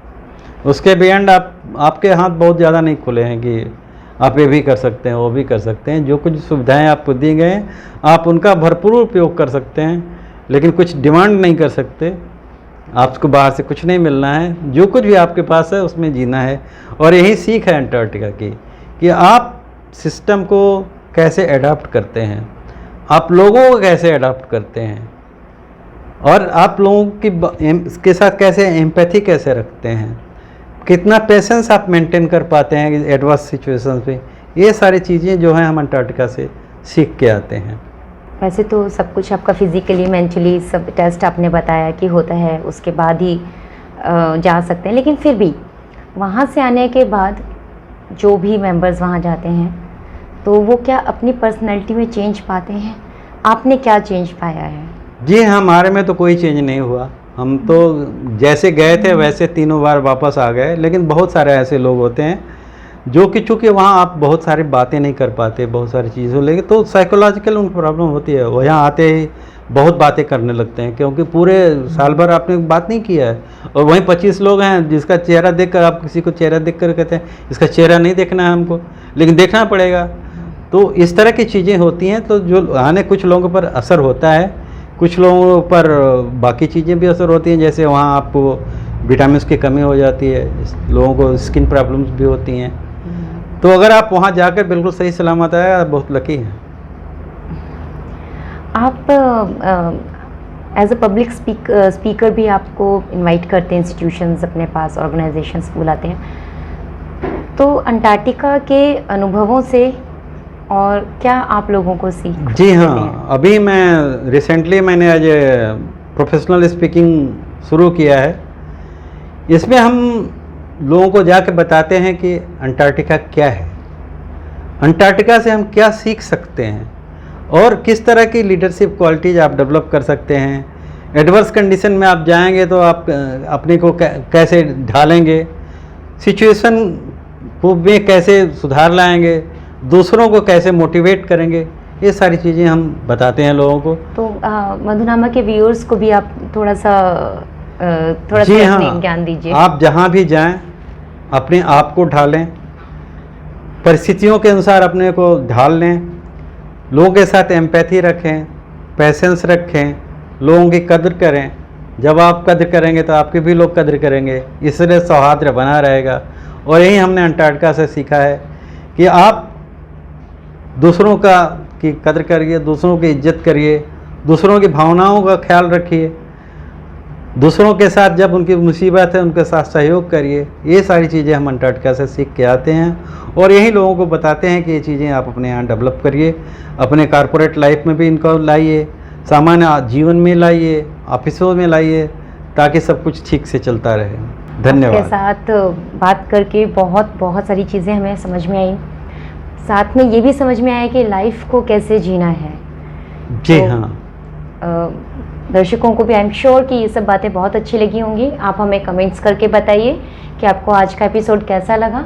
उसके बियॉन्ड आपके हाथ बहुत ज़्यादा नहीं खुले हैं कि आप ये भी कर सकते हैं वो भी कर सकते हैं। जो कुछ सुविधाएं आपको दी गए हैं आप उनका भरपूर उपयोग कर सकते हैं, लेकिन कुछ डिमांड नहीं कर सकते। आपको बाहर से कुछ नहीं मिलना है, जो कुछ भी आपके पास है उसमें जीना है। और यही सीख है अंटार्कटिका की कि आप सिस्टम को कैसे अडॉप्ट करते हैं, आप लोगों को कैसे अडॉप्ट करते हैं और आप लोगों के साथ कैसे एम्पैथी कैसे रखते हैं, कितना पेशेंस आप मेंटेन कर पाते हैं एडवर्स सिचुएशंस पे। ये सारी चीज़ें जो हैं हम अंटार्कटिका से सीख के आते हैं। वैसे तो सब कुछ आपका फिज़िकली मेंटली सब टेस्ट आपने बताया कि होता है, उसके बाद ही जा सकते हैं, लेकिन फिर भी वहाँ से आने के बाद जो भी मेंबर्स वहाँ जाते हैं तो वो क्या अपनी पर्सनैलिटी में चेंज पाते हैं? आपने क्या चेंज पाया है? जी हमारे में तो कोई चेंज नहीं हुआ। हम तो जैसे गए थे वैसे तीनों बार वापस आ गए। लेकिन बहुत सारे ऐसे लोग होते हैं जो कि चूँकि वहाँ आप बहुत सारी बातें नहीं कर पाते, बहुत सारी चीज़ों लेके, तो साइकोलॉजिकल उनको प्रॉब्लम होती है। वो यहाँ आते ही बहुत बातें करने लगते हैं क्योंकि पूरे साल भर आपने बात नहीं किया है। और वहीं 25 लोग हैं जिसका चेहरा देखकर आप किसी को चेहरा देखकर कहते हैं इसका चेहरा नहीं देखना है हमको, लेकिन देखना पड़ेगा। तो इस तरह की चीज़ें होती हैं। तो जो आने कुछ लोगों पर असर होता है, कुछ लोगों पर बाकी चीज़ें भी असर होती हैं। जैसे वहाँ आपको विटामिन की कमी हो जाती है, लोगों को स्किन प्रॉब्लम्स भी होती हैं। तो अगर आप वहाँ जाकर बिल्कुल सही सलामत आए, आप बहुत लकी हैं। आप एज अ पब्लिक स्पीकर भी आपको इनवाइट करते हैं इंस्टीट्यूशंस अपने पास, ऑर्गेनाइजेशंस बुलाते हैं। तो अंटार्कटिका के अनुभवों से और क्या आप लोगों को सीख? जी हाँ, अभी मैं रिसेंटली मैंने आज प्रोफेशनल स्पीकिंग शुरू किया है। इसमें हम लोगों को जाकर बताते हैं कि अंटार्कटिका क्या है, अंटार्कटिका से हम क्या सीख सकते हैं और किस तरह की लीडरशिप क्वालिटीज़ आप डेवलप कर सकते हैं। एडवर्स कंडीशन में आप जाएंगे तो आप अपने को कैसे ढालेंगे, सिचुएशन को में कैसे सुधार लाएंगे, दूसरों को कैसे मोटिवेट करेंगे, ये सारी चीज़ें हम बताते हैं लोगों को। तो मधुनामा के व्यूअर्स को भी आप थोड़ा सा जी हाँ, ज्ञान दीजिए। आप जहाँ भी जाएं अपने आप को ढालें, परिस्थितियों के अनुसार अपने को ढाल लें, लोगों के साथ एम्पैथी रखें, पेशेंस रखें, लोगों की कद्र करें। जब आप कद्र करेंगे तो आपके भी लोग कद्र करेंगे, इसलिए सौहार्द बना रहेगा। और यही हमने अंटार्कटिका से सीखा है कि आप दूसरों की कद्र करिए, दूसरों की इज्जत करिए, दूसरों की भावनाओं का ख्याल रखिए दूसरों के साथ जब उनकी मुसीबत है उनके साथ सहयोग करिए। ये सारी चीज़ें हम अंटार्कटिका से सीख के आते हैं और यही लोगों को बताते हैं कि ये चीज़ें आप अपने यहाँ डेवलप करिए, अपने कॉरपोरेट लाइफ में भी इनको लाइए, सामान्य जीवन में लाइए, ऑफिसों में लाइए, ताकि सब कुछ ठीक से चलता रहे। धन्यवाद। आपके साथ बात करके बहुत सारी चीज़ें हमें समझ में आई, साथ में ये भी समझ में आया कि लाइफ को कैसे जीना है। जी तो, हाँ, दर्शकों को भी आई एम श्योर कि ये सब बातें बहुत अच्छी लगी होंगी। आप हमें कमेंट्स करके बताइए कि आपको आज का एपिसोड कैसा लगा,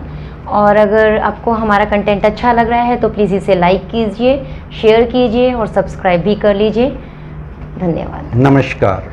और अगर आपको हमारा कंटेंट अच्छा लग रहा है तो प्लीज़ इसे लाइक कीजिए, शेयर कीजिए और सब्सक्राइब भी कर लीजिए। धन्यवाद। नमस्कार।